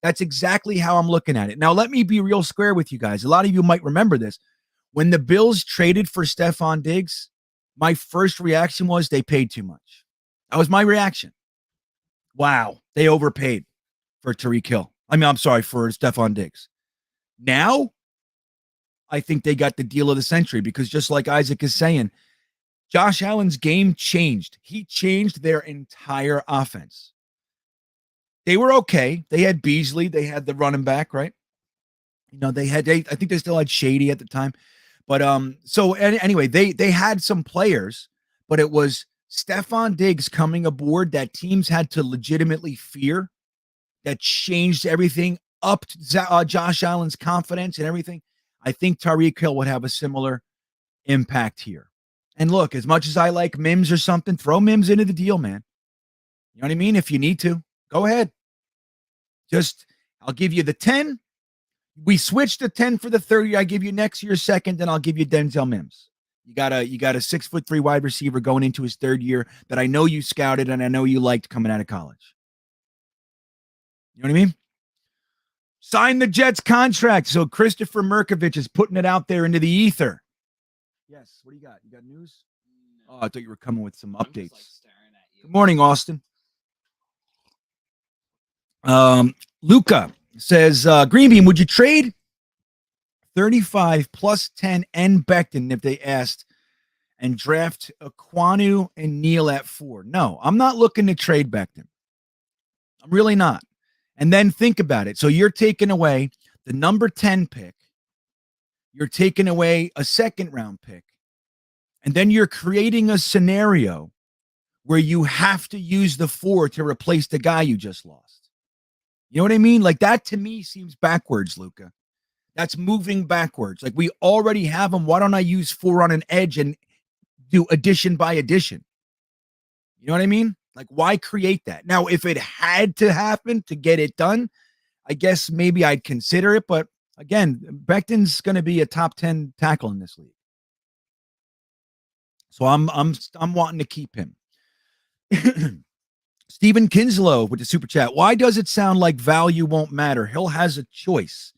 That's exactly how I'm looking at it. Now, let me be real square with you guys. A lot of you might remember this. When the Bills traded for Stephon Diggs, my first reaction was they paid too much. That was my reaction. Wow, they overpaid for Tyreek Hill. I'm sorry, for Stephon Diggs. Now, I think they got the deal of the century because just like Isaac is saying, Josh Allen's game changed. He changed their entire offense. They were okay. They had Beasley. They had the running back, right? You know, I think they still had Shady at the time. But anyway, they had some players, but it was Stephon Diggs coming aboard that teams had to legitimately fear. That changed everything up to Josh Allen's confidence and everything. I think Tyreek Hill would have a similar impact here. And look, as much as I like Mims or something, throw Mims into the deal, man. You know what I mean? If you need to, go ahead. I'll give you the 10. We switched the 10 for the 30. I give you next year's second, then I'll give you Denzel Mims. You got a 6'3" wide receiver going into his third year that I know you scouted and I know you liked coming out of college. You know what I mean? Sign the Jets contract. So Christopher Merkovich is putting it out there into the ether. Yes. What do you got? You got news? Oh, I thought you were coming with some updates. Good morning, Austin. Luca says, GreenBean, would you trade 35 plus 10 and Becton if they asked and draft Aquanu and Neal at 4? No, I'm not looking to trade Becton. I'm really not. And then think about it. So you're taking away the number 10 pick. You're taking away a second round pick. And then you're creating a scenario where you have to use the 4 to replace the guy you just lost. You know what I mean? Like that to me seems backwards, Luca. That's moving backwards. Like we already have them. Why don't I use 4 on an edge and do addition by addition? You know what I mean? Like why create that? Now, if it had to happen to get it done, I guess maybe I'd consider it. But again, Becton's going to be a top 10 tackle in this league. So I'm wanting to keep him. Stephen Kinslow with the super chat. Why does it sound like value won't matter? Hill has a choice,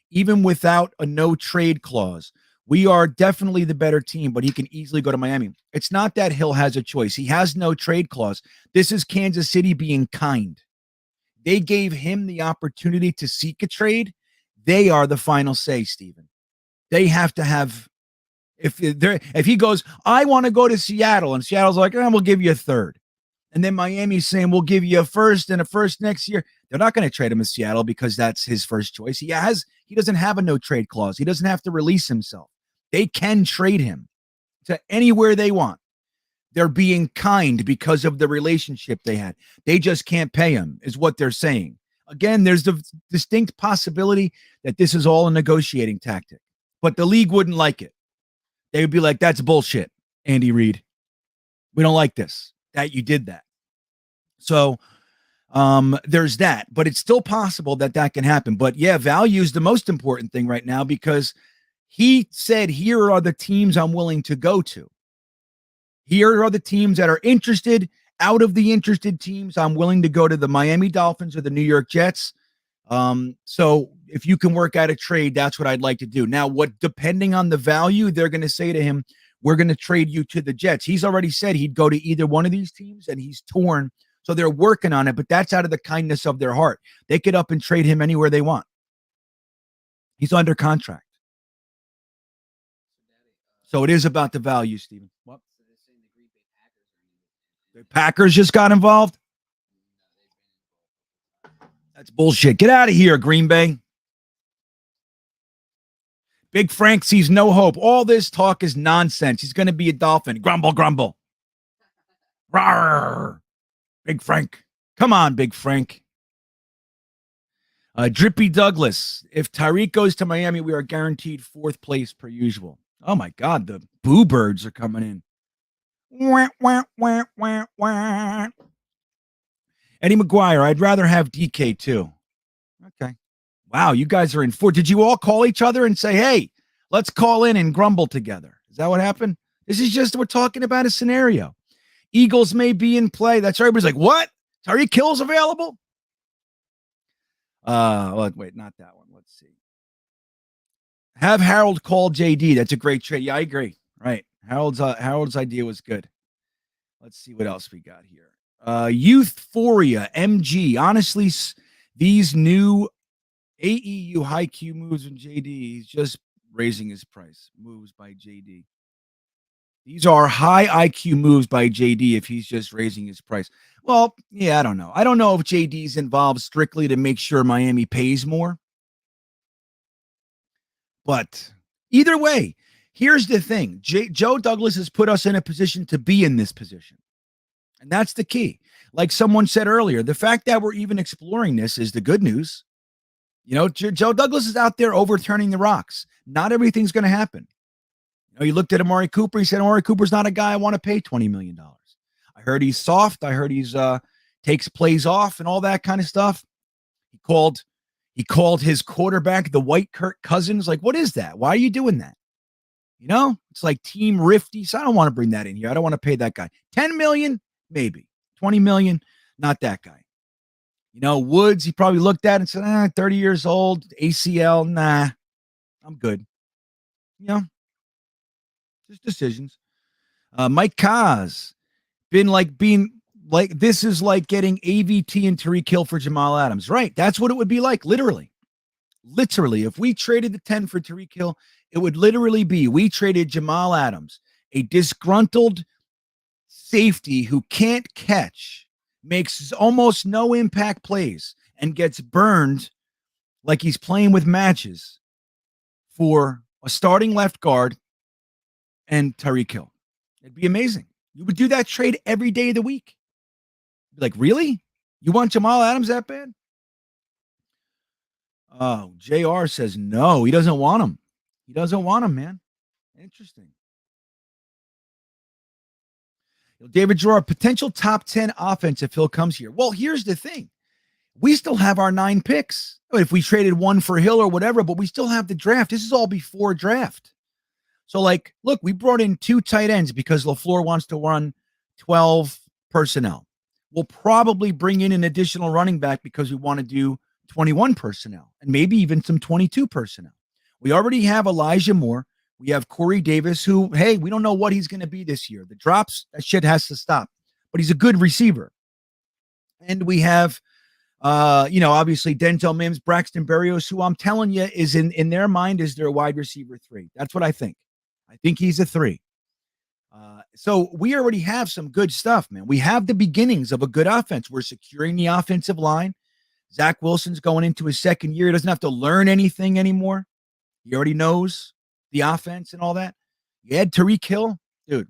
even without a no trade clause. We are definitely the better team, but he can easily go to Miami. It's not that Hill has a choice. He has no trade clause. This is Kansas City being kind. They gave him the opportunity to seek a trade. They are the final say, Stephen. They have to have, if he goes, I want to go to Seattle, and Seattle's like, we'll give you a third. And then Miami's saying, we'll give you a first and a first next year. They're not going to trade him to Seattle because that's his first choice. He doesn't have a no trade clause. He doesn't have to release himself. They can trade him to anywhere they want. They're being kind because of the relationship they had. They just can't pay him, is what they're saying. Again, there's the distinct possibility that this is all a negotiating tactic, but the league wouldn't like it. They would be like, that's bullshit, Andy Reid. We don't like this, that you did that. So there's that, but it's still possible that can happen. But yeah, value is the most important thing right now because he said, here are the teams I'm willing to go to. Here are the teams that are interested. Out of the interested teams, I'm willing to go to the Miami Dolphins or the New York Jets. So if you can work out a trade, that's what I'd like to do. Now, depending on the value, they're going to say to him, we're going to trade you to the Jets. He's already said he'd go to either one of these teams, and he's torn. So they're working on it, but that's out of the kindness of their heart. They could up and trade him anywhere they want. He's under contract. So it is about the value, Stephen. What? The Packers just got involved. That's bullshit. Get out of here, Green Bay. Big Frank sees no hope. All this talk is nonsense. He's going to be a Dolphin. Grumble, grumble. Rawr. Big Frank. Come on, Big Frank. Drippy Douglas. If Tyreek goes to Miami, we are guaranteed 4th place per usual. Oh, my God. The boo birds are coming in. Wah, wah, wah, wah, wah. Eddie McGuire. I'd rather have DK, too. Okay. Wow, you guys are in 4. Did you all call each other and say, hey, let's call in and grumble together? Is that what happened? This is just, we're talking about a scenario. Eagles may be in play. That's everybody's like, what? Tyreek Hill's available? Wait, not that one. Let's see. Have Harold call JD. That's a great trade. Yeah, I agree. Right. Harold's idea was good. Let's see what else we got here. Youthphoria, MG. Honestly, these new AEU high Q moves from JD. He's just raising his price. Moves by JD. These are high IQ moves by JD if he's just raising his price. Well, yeah, I don't know. I don't know if JD's involved strictly to make sure Miami pays more. But either way, here's the thing. Joe Douglas has put us in a position to be in this position. And that's the key. Like someone said earlier, the fact that we're even exploring this is the good news. You know, Joe Douglas is out there overturning the rocks. Not everything's going to happen. You know, you looked at Amari Cooper. He said, Amari Cooper's not a guy I want to pay $20 million. I heard he's soft. I heard he's takes plays off and all that kind of stuff. He called his quarterback the white Kirk Cousins. Like, what is that? Why are you doing that? You know, it's like team rifty. So I don't want to bring that in here. I don't want to pay that guy. 10 million, maybe. 20 million, not that guy. You know, Woods, he probably looked at it and said, 30 years old, ACL, nah, I'm good. You know, just decisions. Mike Kaz, being like, this is like getting AVT and Tyreek Hill for Jamal Adams. Right. That's what it would be like. Literally. If we traded the 10 for Tyreek Hill, it would literally be, we traded Jamal Adams, a disgruntled safety who can't catch, makes almost no impact plays, and gets burned like he's playing with matches for a starting left guard and Tyreek Hill. It'd be amazing. You would do that trade every day of the week. Like, really? You want Jamal Adams that bad? Oh, JR says no. He doesn't want him. He doesn't want him, man. Interesting. David Drawer, potential top 10 offense if Hill comes here. Well, here's the thing. We still have our 9 picks. If we traded one for Hill or whatever, but we still have the draft. This is all before draft. So, like, look, we brought in 2 tight ends because LaFleur wants to run 12 personnel. We'll probably bring in an additional running back because we want to do 21 personnel and maybe even some 22 personnel. We already have Elijah Moore. We have Corey Davis, who, hey, we don't know what he's going to be this year. The drops, that shit has to stop. But he's a good receiver. And we have, obviously Denzel Mims, Braxton Berrios, who I'm telling you is in their mind is their wide receiver 3. That's what I think. I think he's a 3. So we already have some good stuff, man. We have the beginnings of a good offense. We're securing the offensive line. Zach Wilson's going into his second year. He doesn't have to learn anything anymore. He already knows the offense and all that. You had Tyreek Hill, dude.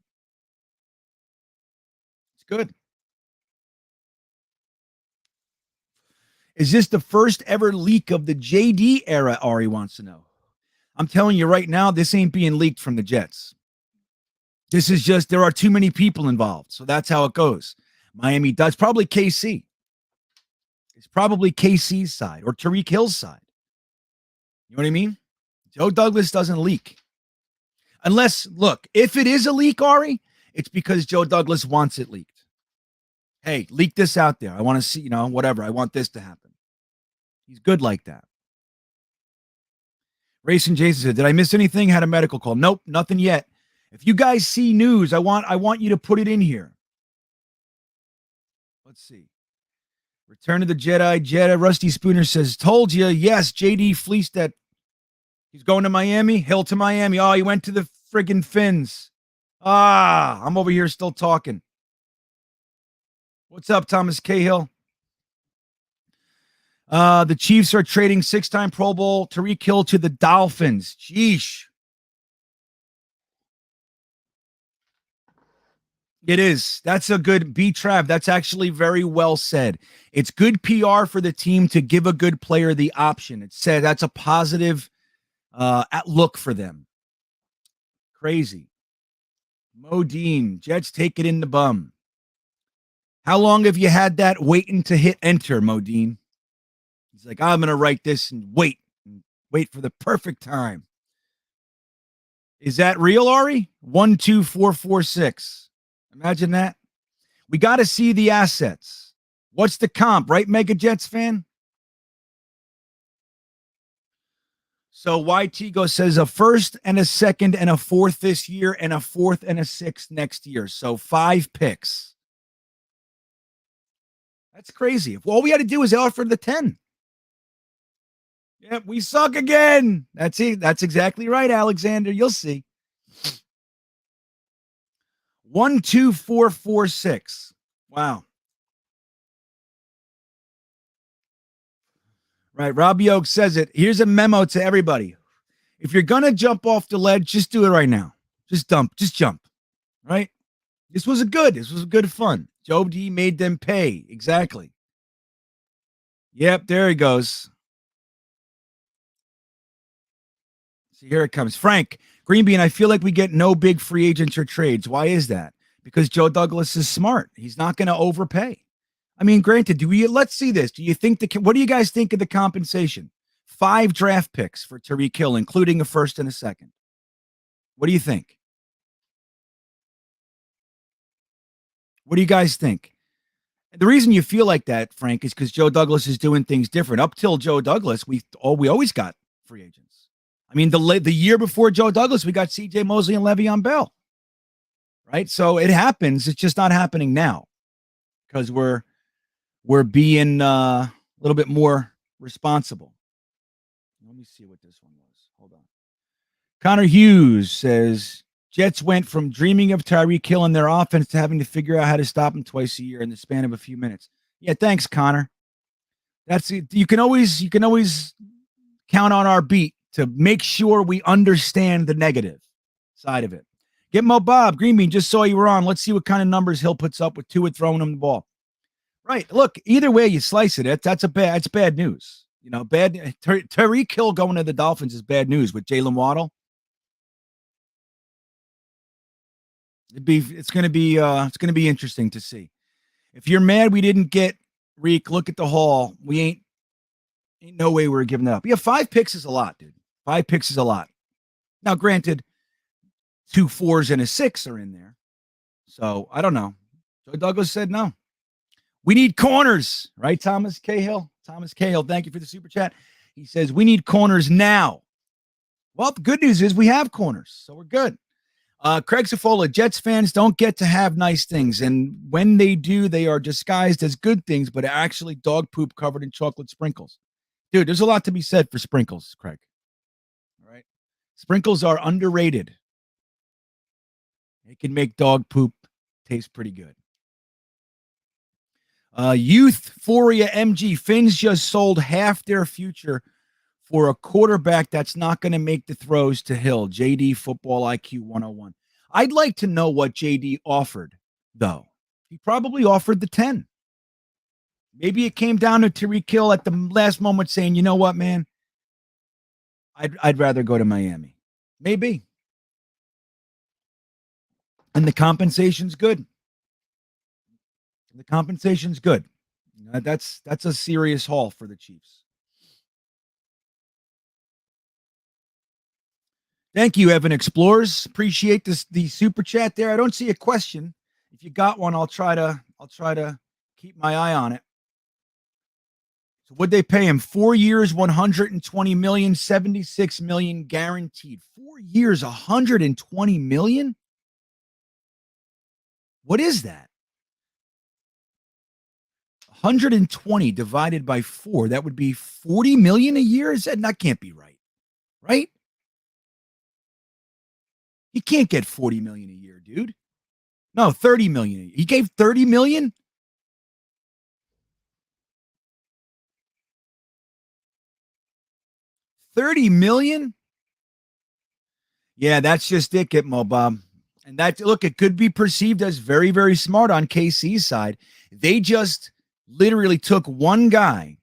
It's good. Is this the first ever leak of the JD era? Ari wants to know. I'm telling you right now, this ain't being leaked from the Jets. This is just, there are too many people involved. So that's how it goes. Miami does. Probably KC. It's probably KC's side or Tyreek Hill's side. You know what I mean? Joe Douglas doesn't leak. Unless, look, if it is a leak, Ari, it's because Joe Douglas wants it leaked. Hey, leak this out there. I want to see, whatever. I want this to happen. He's good like that. Racing Jason said, did I miss anything? Had a medical call. Nope, nothing yet. If you guys see news, I want you to put it in here. Let's see. Return of the Jedi. Rusty Spooner says, told you, yes, JD fleeced that. He's going to Miami. Hill to Miami. Oh, he went to the friggin' Fins. I'm over here still talking. What's up, Thomas Cahill? The Chiefs are trading 6-time Pro Bowl Tyreek Hill to the Dolphins. Sheesh. It is. That's a good B-Trav. That's actually very well said. It's good PR for the team to give a good player the option. It said that's a positive look for them. Crazy. Modine, Jets take it in the bum. How long have you had that waiting to hit enter, Modine? He's like, I'm going to write this and wait for the perfect time. Is that real, Ari? 12446. Imagine that. We got to see the assets. What's the comp, right, Mega Jets fan? So YT says a first and a second and a fourth this year and a fourth and a sixth next year. So 5 picks. That's crazy. If all we had to do is offer the 10. Yep, we suck again. That's it. That's exactly right, Alexander. You'll see. 12446. Wow. Right. Robbie Oak says it. Here's a memo to everybody. If you're going to jump off the ledge, just do it right now. Just jump. Right? This was good fun. Joe D made them pay. Exactly. Yep, there he goes. See, here it comes. Frank, GreenBean, I feel like we get no big free agents or trades. Why is that? Because Joe Douglas is smart. He's not going to overpay. I mean, granted, let's see this. Do you think what do you guys think of the compensation? 5 draft picks for Tyreek Hill, including a first and a second. What do you think? What do you guys think? The reason you feel like that, Frank, is because Joe Douglas is doing things different. Up till Joe Douglas, we always got free agents. I mean, the year before Joe Douglas, we got C.J. Mosley and Le'Veon Bell. Right? So it happens. It's just not happening now because we're being a little bit more responsible. Let me see what this one was. Hold on. Connor Hughes says, Jets went from dreaming of Tyreek Hill and their offense to having to figure out how to stop him twice a year in the span of a few minutes. Yeah, thanks, Connor. That's it. You can always count on our beat to make sure we understand the negative side of it. Get Mo Bob. GreenBean, just saw you were on. Let's see what kind of numbers Hill puts up with Tua throwing him the ball. Right. Look, either way you slice it, that's bad news. You know, Tyreek Hill going to the Dolphins is bad news with Jalen Waddle. It's going to be interesting to see. If you're mad we didn't get Reek, look at the haul. We ain't no way we're giving that up. Yeah, 5 picks is a lot, dude. 5 picks is a lot. Now, granted, 2 4s and a 6 are in there. So I don't know. Joe Douglas said no. We need corners, right, Thomas Cahill? Thomas Cahill, thank you for the super chat. He says, we need corners now. Well, the good news is we have corners, so we're good. Craig Safola, Jets fans don't get to have nice things, and when they do, they are disguised as good things, but actually dog poop covered in chocolate sprinkles. Dude, there's a lot to be said for sprinkles, Craig. All right? Sprinkles are underrated. They can make dog poop taste pretty good. Youthphoria MG, Finns just sold half their future for a quarterback that's not going to make the throws to Hill. JD Football IQ 101. I'd like to know what JD offered, though. He probably offered the 10. Maybe it came down to Tyreek Hill at the last moment saying, you know what, man? I'd rather go to Miami. Maybe. And the compensation's good. The compensation's good. That's a serious haul for the Chiefs. Thank you, Evan Explorers. Appreciate the super chat there. I don't see a question. If you got one, I'll try to keep my eye on it. So what'd they pay him? 4 years, 120 million, 76 million guaranteed. 4 years, 120 million? What is that? 120 divided by 4, that would be 40 million a year. That can't be right. Right? He can't get 40 million a year, dude. No, 30 million. He gave 30 million? $30 million? Yeah, that's just it, Gitmo Bob. And that, look, it could be perceived as very, very smart on KC's side. They just literally took one guy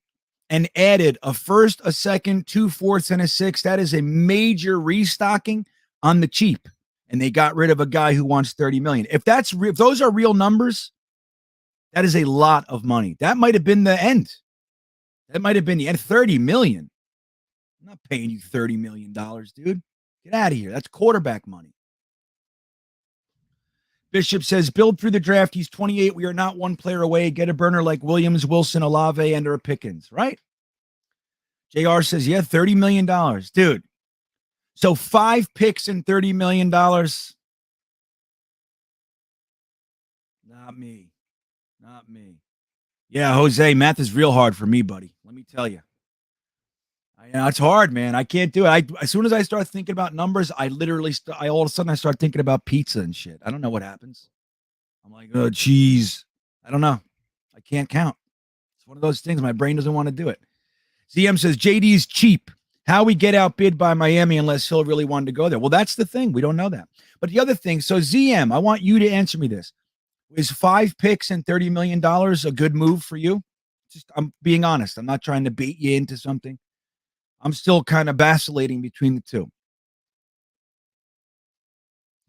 and added a first, a second, 2 fourths, and a sixth. That is a major restocking on the cheap. And they got rid of a guy who wants $30 million. If those are real numbers, that is a lot of money. That might have been the end. That might have been the end. $30 million. I'm not paying you $30 million, dude. Get out of here. That's quarterback money. Bishop says, build through the draft. He's 28. We are not one player away. Get a burner like Williams, Wilson, Olave, and or Pickens, right? JR says, yeah, $30 million. Dude, so 5 picks and $30 million. Not me. Not me. Yeah, Jose, math is real hard for me, buddy. Let me tell you. It's hard, man. I can't do it. As soon as I start thinking about numbers, I literally, all of a sudden I start thinking about pizza and shit. I don't know what happens. I'm like, oh, geez. I don't know. I can't count. It's one of those things. My brain doesn't want to do it. ZM says, JD is cheap. How we get outbid by Miami unless Hill really wanted to go there. Well, that's the thing. We don't know that. But the other thing, so ZM, I want you to answer me this. Is 5 picks and $30 million a good move for you? I'm being honest. I'm not trying to bait you into something. I'm still kind of vacillating between the two.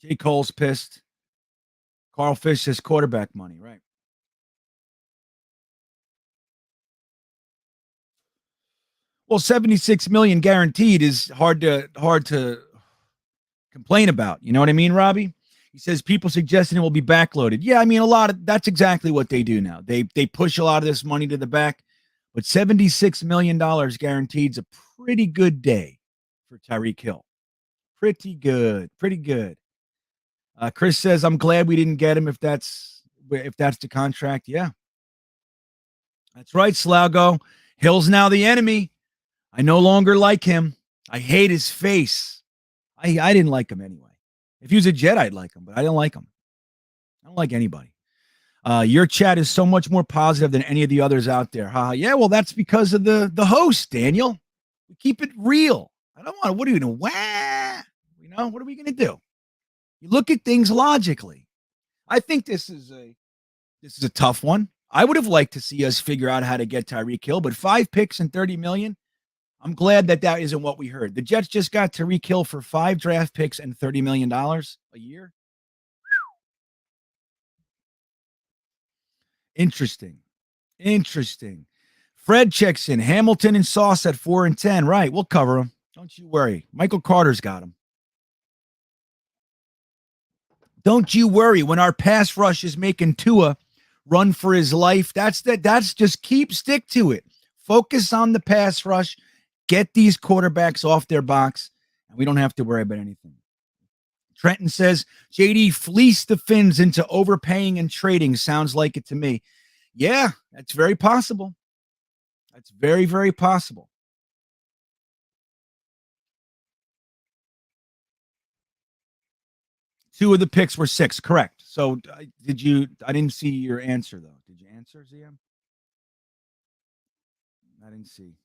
J. Cole's pissed. Carl Fish says quarterback money, right? Well, $76 million guaranteed is hard to complain about. You know what I mean, Robbie? He says people suggesting it will be backloaded. Yeah, I mean, that's exactly what they do now. They push a lot of this money to the back, but $76 million guaranteed is a pretty good day for Tyreek Hill. Pretty good. Chris says, I'm glad we didn't get him if that's the contract. Yeah. That's right, Slaugo. Hill's now the enemy. I no longer like him. I hate his face. I didn't like him anyway. If he was a Jet, I'd like him, but I don't like him. I don't like anybody. Your chat is so much more positive than any of the others out there. Yeah, well, that's because of the host, Daniel. We keep it real. I don't want to, what are you going to, what are we going to do? You look at things logically. I think this is a tough one. I would have liked to see us figure out how to get Tyreek Hill, but 5 picks and $30 million. I'm glad that isn't what we heard. The Jets just got Tyreek Hill for 5 draft picks and $30 million a year. Interesting. Fred checks in. Hamilton and Sauce at 4 and 10. Right. We'll cover them. Don't you worry. Michael Carter's got him. Don't you worry. When our pass rush is making Tua run for his life, that's just stick to it. Focus on the pass rush. Get these quarterbacks off their box, and we don't have to worry about anything. Trenton says, JD fleeced the Finns into overpaying and trading. Sounds like it to me. Yeah, that's very possible. That's very, very possible. Two of the picks were 6, correct. So I didn't see your answer, though. Did you answer, ZM? I didn't see.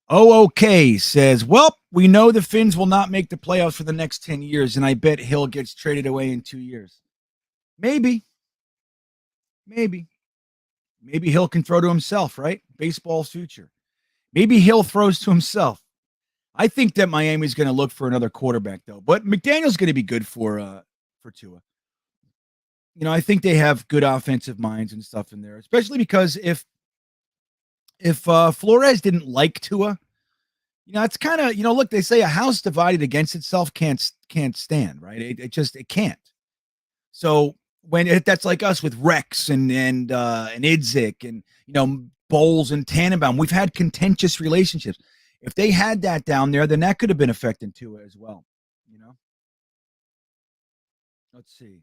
Okay says, well, we know the Finns will not make the playoffs for the next 10 years, and I bet Hill gets traded away in 2 years. Maybe Hill can throw to himself, right? Baseball's future. Maybe Hill throws to himself. I think that Miami's going to look for another quarterback, though. But McDaniel's going to be good for Tua. I think they have good offensive minds and stuff in there, especially because if Flores didn't like Tua, it's kind of, look, they say a house divided against itself can't stand, right? It can't. So when that's like us with Rex and Idzik and, Bowles and Tannenbaum, we've had contentious relationships. If they had that down there, then that could have been affecting Tua as well. Let's see.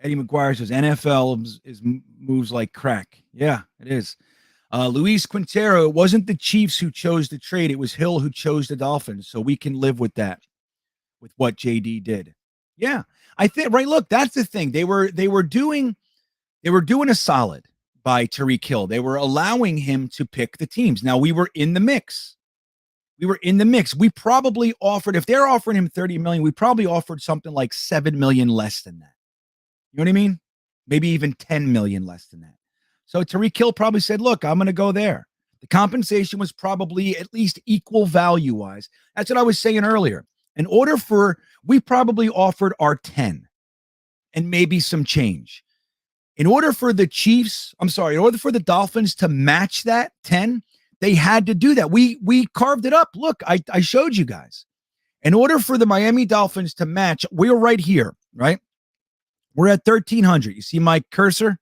Eddie McGuire says NFL is moves like crack. Yeah, it is. Luis Quintero, it wasn't the Chiefs who chose the trade. It was Hill who chose the Dolphins. So we can live with that, with what JD did. Yeah, I think, right. Look, that's the thing. They were doing a solid. by Tyreek Hill. They were allowing him to pick the teams. Now, we were in the mix. We probably offered, if they're offering him 30 million, we probably offered something like 7 million less than that. You know what I mean? Maybe even 10 million less than that. So Tyreek Hill probably said, look, I'm going to go there. The compensation was probably at least equal value-wise. That's what I was saying earlier. We probably offered our 10 and maybe some change. In order for the Dolphins to match that 10, they had to do that. We carved it up. Look, I showed you guys. In order for the Miami Dolphins to match, we're right here, right? We're at 1,300. You see my cursor,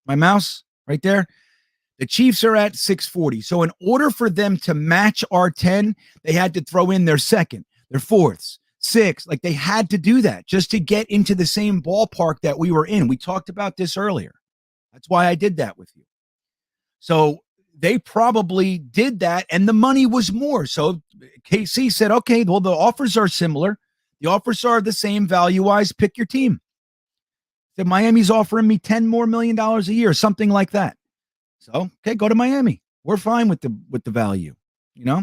my mouse right there? The Chiefs are at 640. So in order for them to match our 10, they had to throw in their second, their fourths, sixth. Like they had to do that just to get into the same ballpark that we were in. We talked about this earlier. That's why I did that with you. So they probably did that, and the money was more. So KC said, okay, well, the offers are similar. The offers are the same value-wise. Pick your team. The Miami's offering me $10 more million a year, something like that. So, okay, go to Miami. We're fine with the value, you know?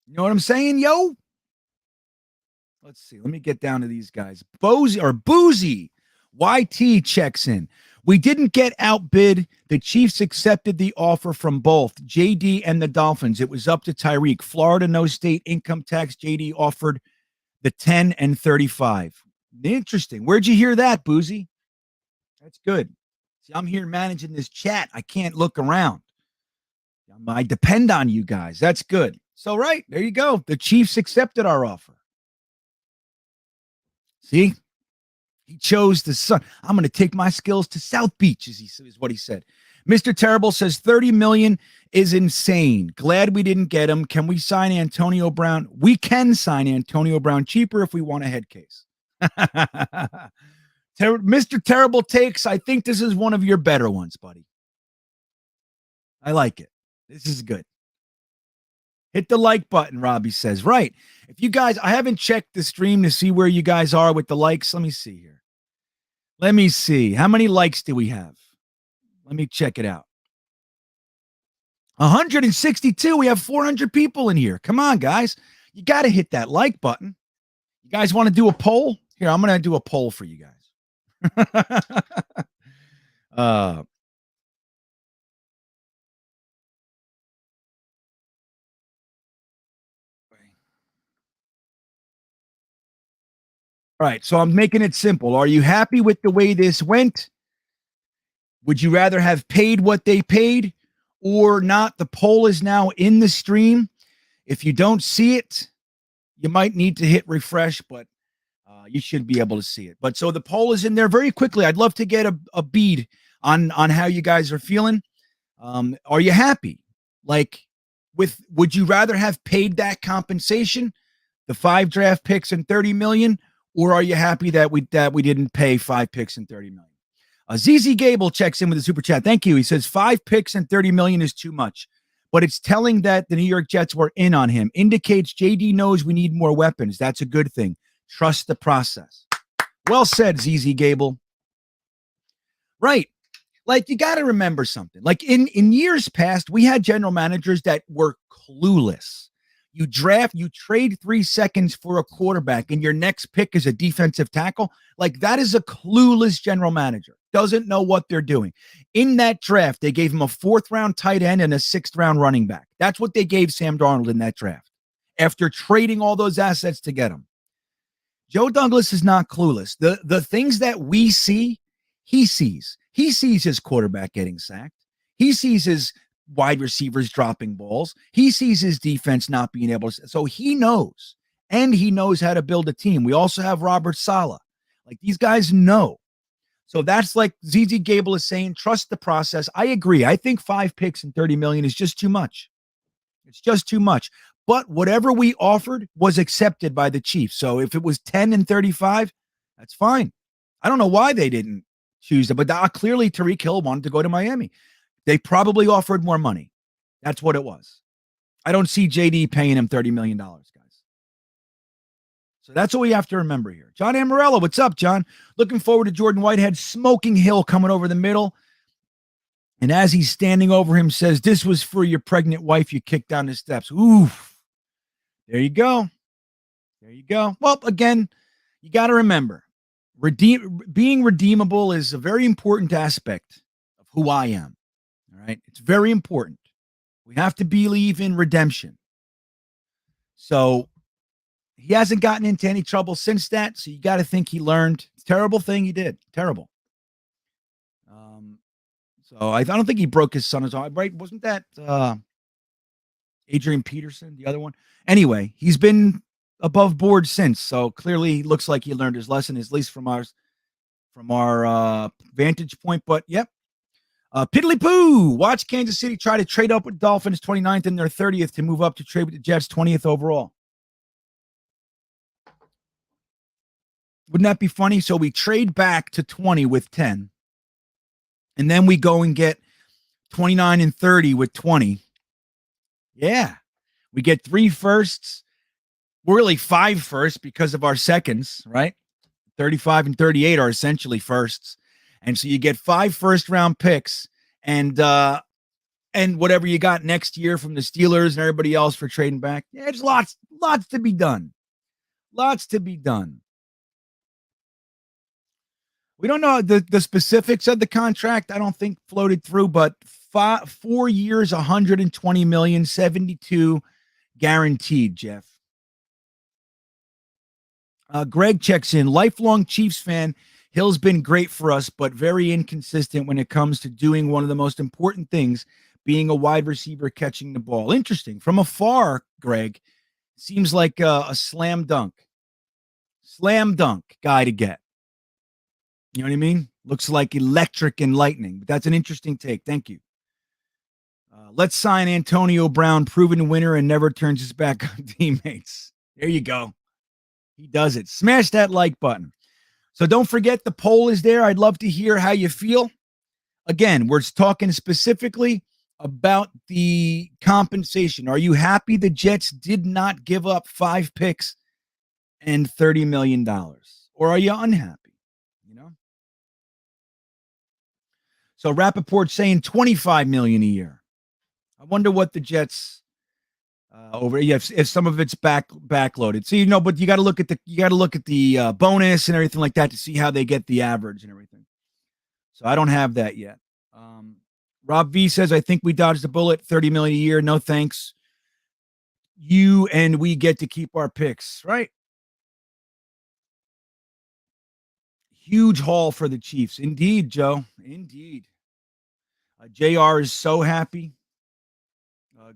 You know what I'm saying, yo? Let's see. Let me get down to these guys. Boozy. YT checks in. We didn't get outbid. The Chiefs accepted the offer from both JD and the Dolphins. It was up to Tyreek. Florida, no state income tax. JD offered the 10 and 35. Interesting. Where'd you hear that, Boozy? That's good. See, I'm here managing this chat. I can't look around. I depend on you guys. That's good. So, right, there you go. The Chiefs accepted our offer. See? He chose the sun. I'm going to take my skills to South Beach, is what he said. Mr. Terrible says 30 million is insane. Glad we didn't get him. Can we sign Antonio Brown? We can sign Antonio Brown cheaper if we want a head case. Mr. Terrible Takes, I think this is one of your better ones, buddy. I like it. This is good. Hit the like button, Robbie says. Right. If you guys, I haven't checked the stream to see where you guys are with the likes. Let me see here. Let me see. How many likes do we have? Let me check it out. 162. We have 400 people in here. Come on, guys. You got to hit that like button. You guys want to do a poll? Here, I'm going to do a poll for you guys. All right, so I'm making it simple. Are you happy with the way this went? Would you rather have paid what they paid or not? The poll is now in the stream. If you don't see it, you might need to hit refresh, but you should be able to see it. But so the poll is in there very quickly. I'd love to get a bead on how you guys are feeling. Are you happy? Would you rather have paid that compensation, the 5 draft picks and 30 million, or are you happy that we didn't pay 5 picks and 30 million? ZZ Gable checks in with a super chat. Thank you. He says 5 picks and 30 million is too much, but it's telling that the New York Jets were in on him. Indicates JD knows we need more weapons. That's a good thing. Trust the process. Well said, ZZ Gable. Right. Like, you got to remember something. Like in years past, we had general managers that were clueless. You trade 3 seconds for a quarterback, and your next pick is a defensive tackle. Like, that is a clueless general manager. Doesn't know what they're doing. In that draft, they gave him a 4th-round tight end and a 6th-round running back. That's what they gave Sam Darnold in that draft after trading all those assets to get him. Joe Douglas is not clueless. The things that we see, he sees. He sees his quarterback getting sacked. He sees his wide receivers dropping balls. He sees his defense not being able to. So he knows, and he knows how to build a team. We also have Robert Saleh. Like, these guys know. So that's like ZZ Gable is saying, trust the process. I agree. I think 5 picks and 30 million is just too much. It's just too much. But whatever we offered was accepted by the Chiefs. So if it was 10 and 35, that's fine. I don't know why they didn't choose it, but clearly Tyreek Hill wanted to go to Miami. They probably offered more money. That's what it was. I don't see JD paying him $30 million, guys. So that's what we have to remember here. John Amarella, what's up, John? Looking forward to Jordan Whitehead smoking Hill coming over the middle. And as he's standing over him, says, "This was for your pregnant wife you kicked down the steps." Oof. There you go. There you go. Well, again, you got to remember, being redeemable is a very important aspect of who I am. All right. It's very important. We have to believe in redemption. So he hasn't gotten into any trouble since that. So you got to think he learned. It's a terrible thing he did. Terrible. So I don't think he broke his son's arm, right? Wasn't that Adrian Peterson, the other one? Anyway, he's been above board since. So clearly looks like he learned his lesson, at least from our vantage point. But yep. Piddly Poo, watch Kansas City try to trade up with Dolphins 29th and their 30th to move up to trade with the Jets 20th overall. Wouldn't that be funny? So we trade back to 20 with 10. And then we go and get 29 and 30 with 20. Yeah. We get 3 firsts. We're really 5 firsts because of our seconds, right? 35 and 38 are essentially firsts. And so you get 5 first-round picks and whatever you got next year from the Steelers and everybody else for trading back. Yeah, it's lots to be done. Lots to be done. We don't know the specifics of the contract. I don't think floated through, but 4 years, 120 million, 72 guaranteed, Jeff. Greg checks in. Lifelong Chiefs fan. Hill's been great for us, but very inconsistent when it comes to doing one of the most important things, being a wide receiver catching the ball. Interesting. From afar, Greg, seems like a slam dunk guy to get. You know what I mean? Looks like electric and lightning. But that's an interesting take. Thank you. Let's sign Antonio Brown, proven winner, and never turns his back on teammates. There you go. He does it. Smash that like button. So don't forget the poll is there. I'd love to hear how you feel. Again, we're talking specifically about the compensation. Are you happy the Jets did not give up 5 picks and $30 million? Or are you unhappy? So Rappaport's saying $25 million a year. I wonder what the Jets if some of it's backloaded. So but you got to look at the bonus and everything like that to see how they get the average and everything. So I don't have that yet. Rob V says, I think we dodged the bullet. 30 million a year. No thanks. You and we get to keep our picks, right? Huge haul for the Chiefs. Indeed, Joe. Indeed. JR is so happy.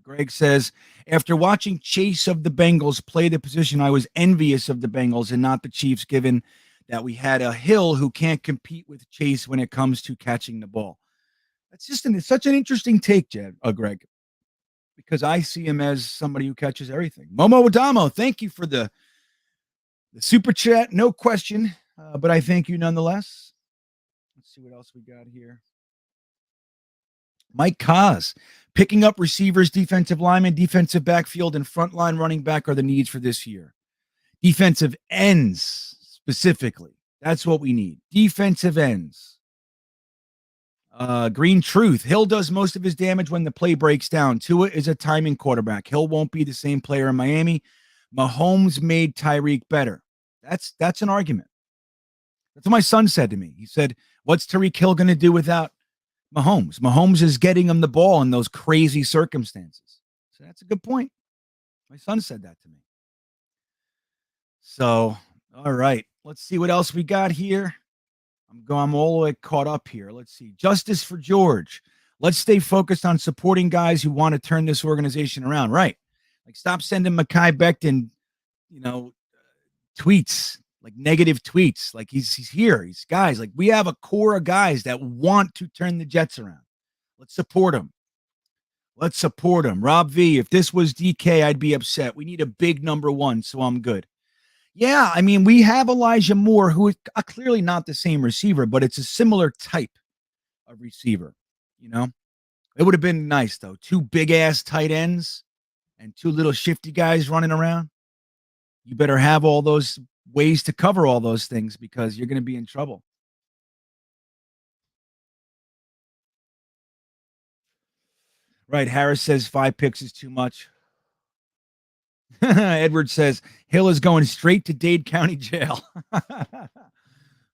Greg says, after watching Chase of the Bengals play the position, I was envious of the Bengals and not the Chiefs, given that we had a Hill who can't compete with Chase when it comes to catching the ball. That's just such an interesting take, Greg, because I see him as somebody who catches everything. Momo Adamo, thank you for the super chat. No question, but I thank you nonetheless. Let's see what else we got here. Mike Kaz, picking up receivers, defensive linemen, defensive backfield, and frontline running back are the needs for this year. Defensive ends, specifically. That's what we need. Defensive ends. Green Truth. Hill does most of his damage when the play breaks down. Tua is a timing quarterback. Hill won't be the same player in Miami. Mahomes made Tyreek better. That's an argument. That's what my son said to me. He said, what's Tyreek Hill going to do without Mahomes? Mahomes is getting him the ball in those crazy circumstances. So that's a good point. My son said that to me. So, all right. Let's see what else we got here. I'm all the way caught up here. Let's see. Justice for George. Let's stay focused on supporting guys who want to turn this organization around. Right. Like, stop sending Mekhi Becton, tweets, like negative tweets. Like, he's here. He's guys. Like, we have a core of guys that want to turn the Jets around. Let's support them. Rob V, if this was DK, I'd be upset. We need a big number 1, so I'm good. Yeah, I mean, we have Elijah Moore, who is clearly not the same receiver, but it's a similar type of receiver. It would have been nice, though. 2 big-ass tight ends and 2 little shifty guys running around. you better have all those ways to cover all those things because you're going to be in trouble. Right. Harris says 5 picks is too much. Edward says Hill is going straight to Dade County Jail.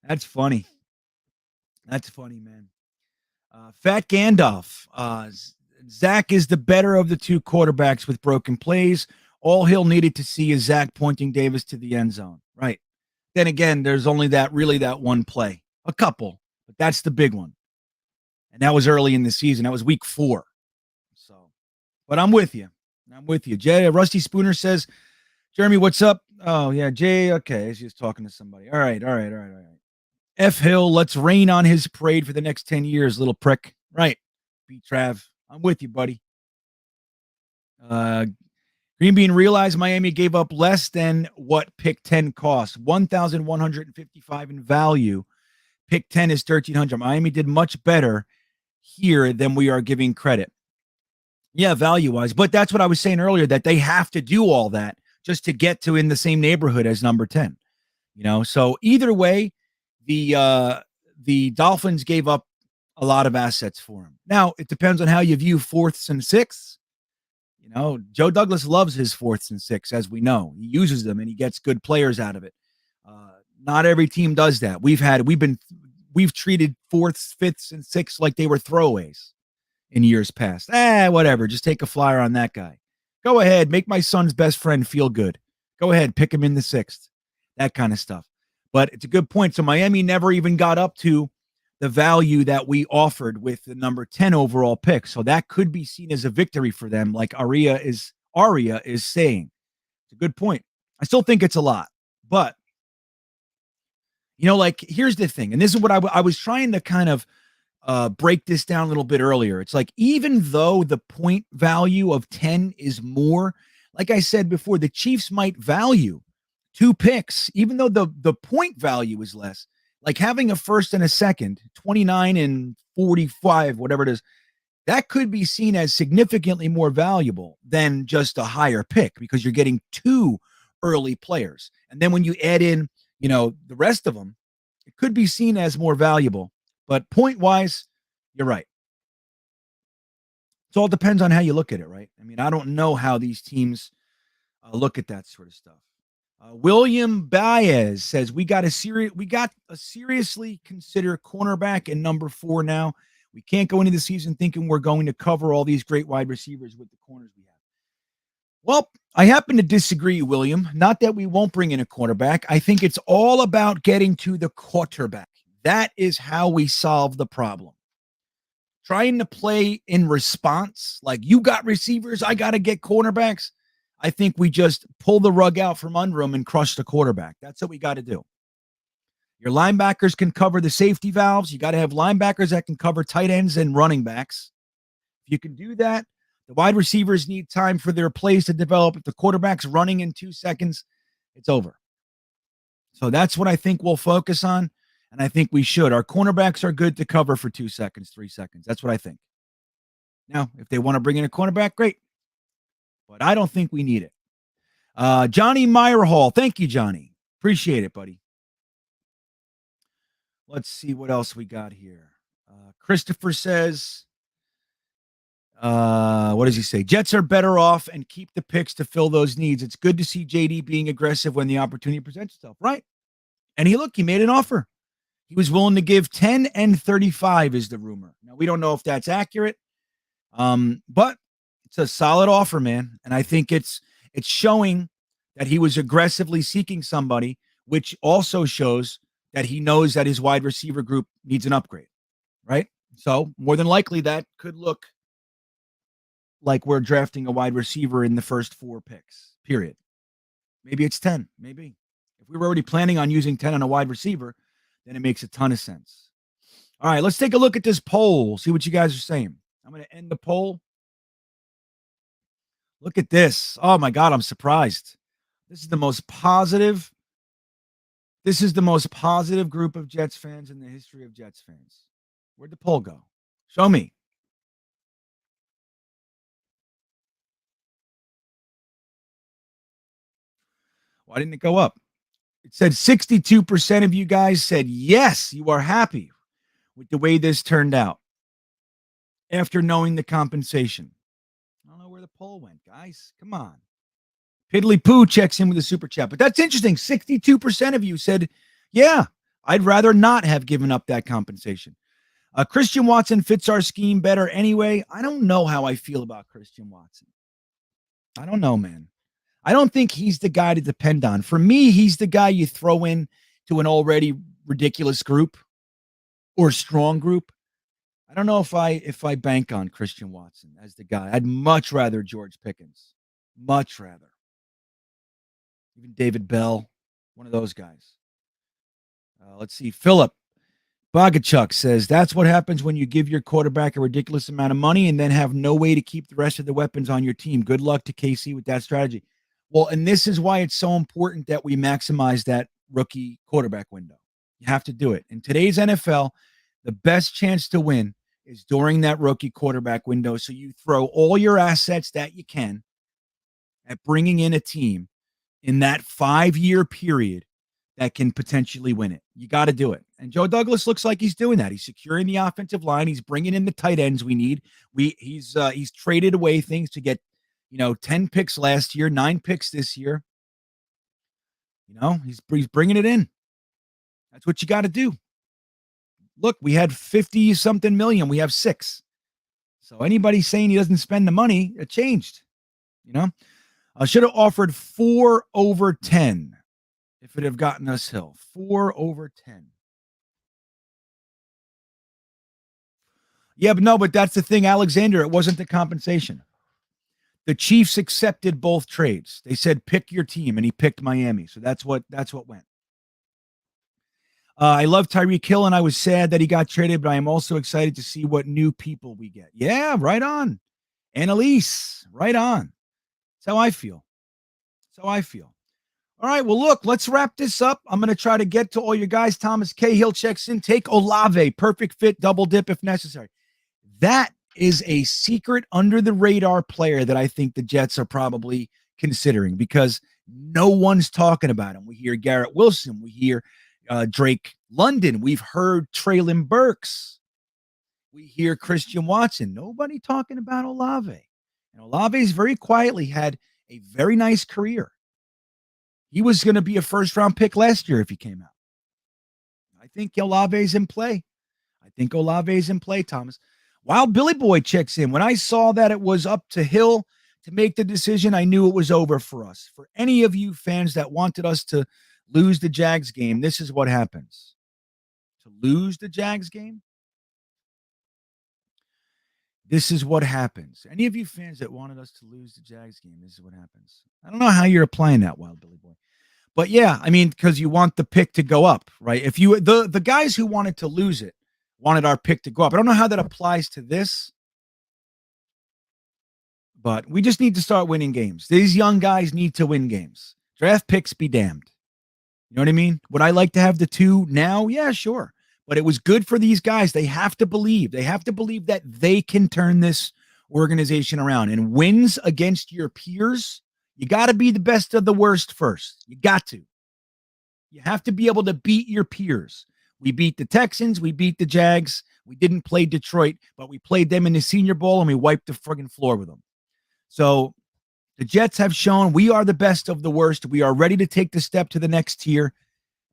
That's funny. That's funny, man. Fat Gandalf. Zach is the better of the two quarterbacks with broken plays. All Hill needed to see is Zach pointing Davis to the end zone. Right. Then again, there's only that one play. A couple, but that's the big one. And that was early in the season. That was week 4. So, but I'm with you. Jay, Rusty Spooner says, Jeremy, what's up? Oh, yeah, Jay. Okay, she's talking to somebody. All right. F Hill, let's rain on his parade for the next 10 years, little prick. Right. B Trav. I'm with you, buddy. GreenBean realized Miami gave up less than what pick 10 cost, 1,155 in value. Pick 10 is 1,300. Miami did much better here than we are giving credit. Yeah, value-wise. But that's what I was saying earlier, that they have to do all that just to get to in the same neighborhood as number 10. So either way, the Dolphins gave up a lot of assets for him. Now, it depends on how you view 4ths and 6ths. Joe Douglas loves his 4ths and 6ths, as we know. He uses them and he gets good players out of it. Not every team does that. We've treated 4ths, 5ths, and 6ths like they were throwaways in years past. Whatever. Just take a flyer on that guy. Go ahead. Make my son's best friend feel good. Go ahead. Pick him in the 6th. That kind of stuff. But it's a good point. So Miami never even got up to the value that we offered with the number 10 overall pick. So that could be seen as a victory for them, like Aria is saying. It's a good point. I still think it's a lot. But, here's the thing. And this is what I was trying to kind of break this down a little bit earlier. It's like, even though the point value of 10 is more, like I said before, the Chiefs might value 2 picks, even though the point value is less. Like having a first and a second, 29 and 45, whatever it is, that could be seen as significantly more valuable than just a higher pick because you're getting 2 early players. And then when you add in, the rest of them, it could be seen as more valuable. But point-wise, you're right. It all depends on how you look at it, right? I mean, I don't know how these teams look at that sort of stuff. William Baez says we got to seriously consider cornerback in number 4 now. We can't go into the season thinking we're going to cover all these great wide receivers with the corners we have. Well, I happen to disagree, William. Not that we won't bring in a cornerback. I think it's all about getting to the quarterback. That is how we solve the problem. Trying to play in response, like you got receivers, I got to get cornerbacks. I think we just pull the rug out from under them and crush the quarterback. That's what we got to do. Your linebackers can cover the safety valves. You got to have linebackers that can cover tight ends and running backs. If you can do that, the wide receivers need time for their plays to develop. If the quarterback's running in 2 seconds, it's over. So that's what I think we'll focus on, and I think we should. Our cornerbacks are good to cover for 2 seconds, 3 seconds. That's what I think. Now, if they want to bring in a cornerback, great. But I don't think we need it. Johnny Meyerhall. Thank you, Johnny. Appreciate it, buddy. Let's see what else we got here. Christopher says, what does he say? Jets are better off and keep the picks to fill those needs. It's good to see JD being aggressive when the opportunity presents itself, right? And he made an offer. He was willing to give 10 and 35 is the rumor. Now, we don't know if that's accurate, but it's a solid offer, man. And I think it's showing that he was aggressively seeking somebody, which also shows that he knows that his wide receiver group needs an upgrade, right? So more than likely that could look like we're drafting a wide receiver in the first 4 picks, period. Maybe it's 10, maybe. If we were already planning on using 10 on a wide receiver, then it makes a ton of sense. All right, let's take a look at this poll, see what you guys are saying. I'm going to end the poll. Look at this. Oh, my God, I'm surprised. This is the most positive group of Jets fans in the history of Jets fans. Where'd the poll go? Show me. Why didn't it go up? It said 62% of you guys said yes, you are happy with the way this turned out after knowing the compensation. I don't know where the poll went, guys. Come on. Piddly Poo checks in with a super chat. But that's interesting. 62% of you said, yeah, I'd rather not have given up that compensation. Christian Watson fits our scheme better anyway. I don't know how I feel about Christian Watson. I don't know, man. I don't think he's the guy to depend on. For me, he's the guy you throw in to an already ridiculous group or strong group. I don't know if I bank on Christian Watson as the guy. I'd much rather George Pickens. Much rather. Even David Bell, one of those guys. Let's see. Philip Bogachuk says, that's what happens when you give your quarterback a ridiculous amount of money and then have no way to keep the rest of the weapons on your team. Good luck to KC with that strategy. Well, and this is why it's so important that we maximize that rookie quarterback window. You have to do it. In today's NFL, the best chance to win is during that rookie quarterback window. So you throw all your assets that you can at bringing in a team in that 5-year period that can potentially win it. You got to do it. And Joe Douglas looks like he's doing that. He's securing the offensive line. He's bringing in the tight ends we need. He's traded away things to get, 10 picks last year, 9 picks this year. He's bringing it in. That's what you got to do. Look, we had 50 something million. We have 6. So anybody saying he doesn't spend the money, it changed. I should have offered 4 over 10 if it have gotten us Hill. 4 over 10. Yeah, but that's the thing, Alexander. It wasn't the compensation. The Chiefs accepted both trades. They said, pick your team, and he picked Miami. So that's what went. I love Tyreek Hill, and I was sad that he got traded, but I am also excited to see what new people we get. Yeah, right on. Annalise, right on. That's how I feel. All right, well, look, let's wrap this up. I'm going to try to get to all your guys. Thomas Cahill checks in. Take Olave. Perfect fit, double dip if necessary. That is a secret under-the-radar player that I think the Jets are probably considering because no one's talking about him. We hear Garrett Wilson. We hear Drake London. We've heard Treylon Burks. We hear Christian Watson. Nobody talking about Olave. And Olave's very quietly had a very nice career. He was going to be a first-round pick last year if he came out. I think Olave's in play. Thomas. Wild Billy Boy checks in. When I saw that it was up to Hill to make the decision, I knew it was over for us. For any of you fans that wanted us to lose the Jags game, this is what happens. To lose the Jags game? This is what happens. Any of you fans that wanted us to lose the Jags game, this is what happens. I don't know how you're applying that, Wild Billy Boy. But yeah, I mean, because you want the pick to go up, right? If you the guys who wanted to lose it wanted our pick to go up. I don't know how that applies to this, but we just need to start winning games. These young guys need to win games. Draft picks be damned. You know what I mean? Would I like to have the 2 now? Yeah, sure. But it was good for these guys. They have to believe. They have to believe that they can turn this organization around. And wins against your peers, you got to be the best of the worst first. You got to. You have to be able to beat your peers. We beat the Texans. We beat the Jags. We didn't play Detroit, but we played them in the Senior Bowl, and we wiped the friggin' floor with them. So the Jets have shown we are the best of the worst. We are ready to take the step to the next tier,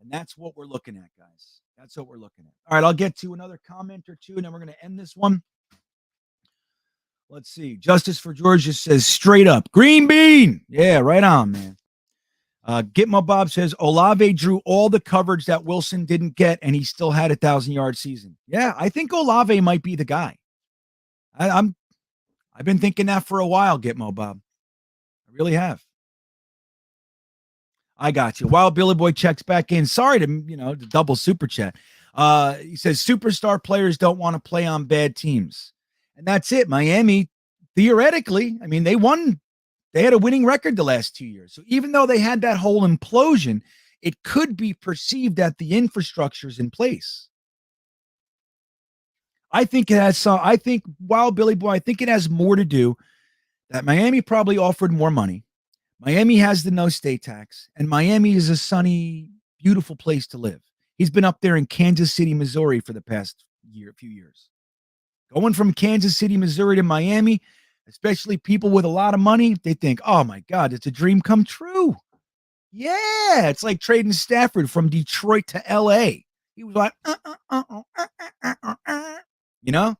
and that's what we're looking at, guys. That's what we're looking at. All right, I'll get to another comment or two, and then we're going to end this one. Let's see. Justice for Georgia says straight up, Green Bean. Yeah, right on, man. Gitmo Bob says Olave drew all the coverage that Wilson didn't get, and he still had 1,000-yard season. Yeah, I think Olave might be the guy. I've been thinking that for a while, Gitmo Bob. I really have. I got you. Wild Billy Boy checks back in. Sorry to double super chat. He says superstar players don't want to play on bad teams, and that's it. Miami, theoretically, I mean, they won. They had a winning record the last 2 years. So even though they had that whole implosion, it could be perceived that the infrastructure is in place. I think it has some. I think Wild Billy Boy. I think it has more to do that Miami probably offered more money. Miami has the no state tax, and Miami is a sunny, beautiful place to live. He's been up there in Kansas City, Missouri for the past few years. Going from Kansas City, Missouri to Miami, especially people with a lot of money, they think, oh my God, it's a dream come true. Yeah, it's like trading Stafford from Detroit to LA. He was like, you know,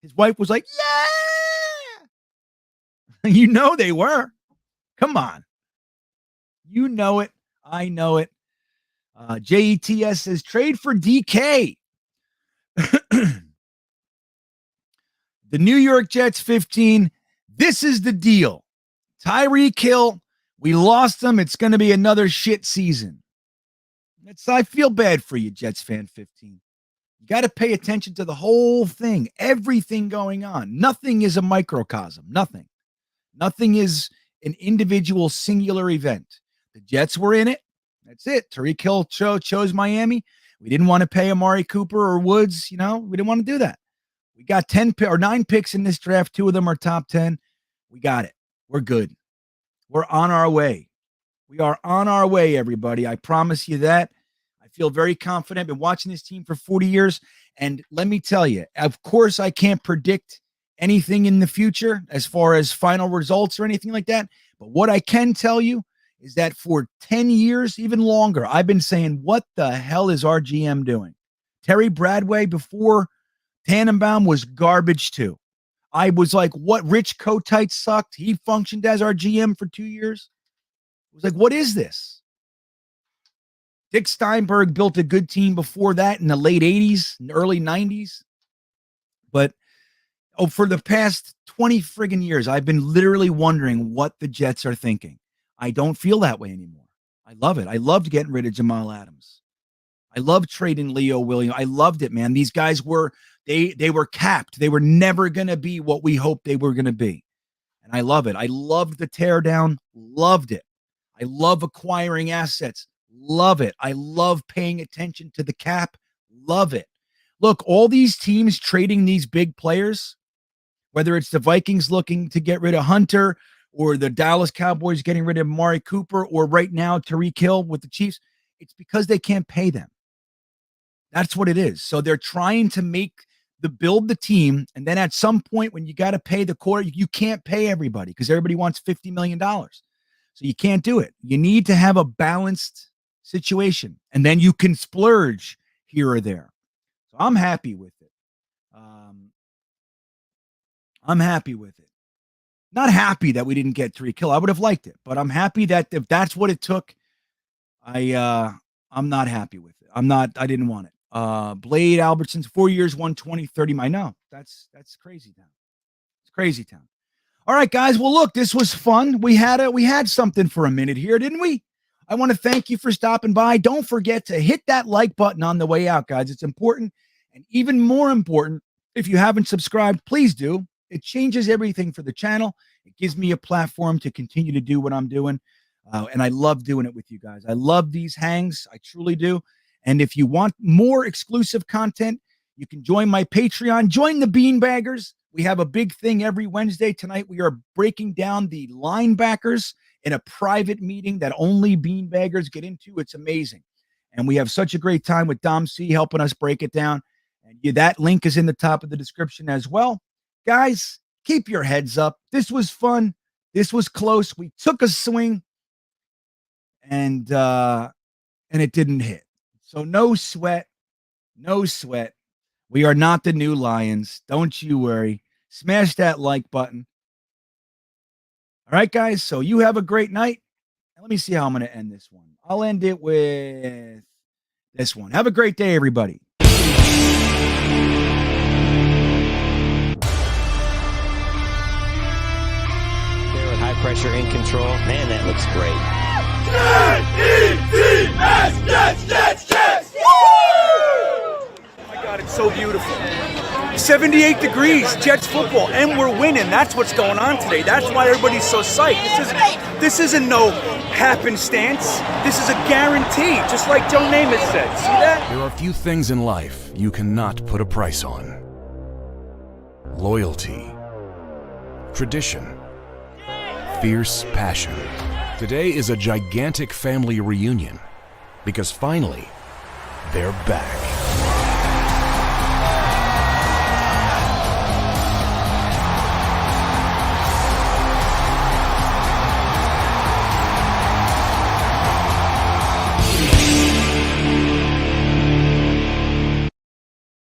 his wife was like, yeah. You know they were. Come on. You know it. I know it. JETS says trade for DK. The New York Jets 15. This is the deal. Tyreek Hill, we lost him. It's going to be another shit season. I feel bad for you, Jets fan 15. You got to pay attention to the whole thing, everything going on. Nothing is a microcosm. Nothing. Nothing is an individual singular event. The Jets were in it. That's it. Tyreek Hill chose Miami. We didn't want to pay Amari Cooper or Woods. We didn't want to do that. We got 9 picks in this draft. 2 of them are top 10. We got it. We're good. We're on our way. We are on our way, everybody. I promise you that. I feel very confident. I've been watching this team for 40 years. And let me tell you, of course, I can't predict anything in the future as far as final results or anything like that. But what I can tell you is that for 10 years, even longer, I've been saying, what the hell is our GM doing? Terry Bradway before Tannenbaum was garbage too. I was like, what? Rich Kotite sucked. He functioned as our GM for 2 years. I was like, what is this? Dick Steinberg built a good team before that in the late 80s, and early 90s. But for the past 20 friggin' years, I've been literally wondering what the Jets are thinking. I don't feel that way anymore. I love it. I loved getting rid of Jamal Adams. I loved trading Leo Williams. I loved it, man. These guys were, they were capped. They were never going to be what we hoped they were going to be. And I love it. I loved the teardown. Loved it. I love acquiring assets. Love it. I love paying attention to the cap. Love it. Look, all these teams trading these big players, whether it's the Vikings looking to get rid of Hunter or the Dallas Cowboys getting rid of Amari Cooper or right now Tyreek Hill with the Chiefs, it's because they can't pay them. That's what it is. So they're trying to build the team. And then at some point when you got to pay the core, you can't pay everybody because everybody wants $50 million. So you can't do it. You need to have a balanced situation and then you can splurge here or there. So I'm happy with it. I'm happy with it. Not happy that we didn't get Tyreek Hill. I would have liked it, but I'm happy that if that's what it took, I'm not happy with it. I didn't want it. Blade Albertson's 4 years, 120, 30. I know that's crazy town. It's crazy town. All right, guys. Well, look, this was fun. We had something for a minute here, didn't we? I want to thank you for stopping by. Don't forget to hit that like button on the way out, guys. It's important. And even more important, if you haven't subscribed, please do. It changes everything for the channel. It gives me a platform to continue to do what I'm doing. And I love doing it with you guys. I love these hangs. I truly do. And if you want more exclusive content, you can join my Patreon. Join the Beanbaggers. We have a big thing every Wednesday. Tonight, we are breaking down the linebackers in a private meeting that only Beanbaggers get into. It's amazing. And we have such a great time with Dom C helping us break it down. And that link is in the top of the description as well. Guys, keep your heads up. This was fun. This was close. We took a swing and it didn't hit. So no sweat. No sweat. We are not the new Lions. Don't you worry. Smash that like button. All right, guys. So you have a great night. Let me see how I'm going to end this one. I'll end it with this one. Have a great day, everybody. High pressure in control. Man, that looks great. Jets! Oh my God, it's so beautiful. 78 degrees, Jets football, and we're winning. That's what's going on today. That's why everybody's so psyched. This isn't no happenstance. This is a guarantee, just like Joe Namath said. See that? There are few things in life you cannot put a price on. Loyalty, tradition, fierce passion, Today is a gigantic family reunion because finally, they're back.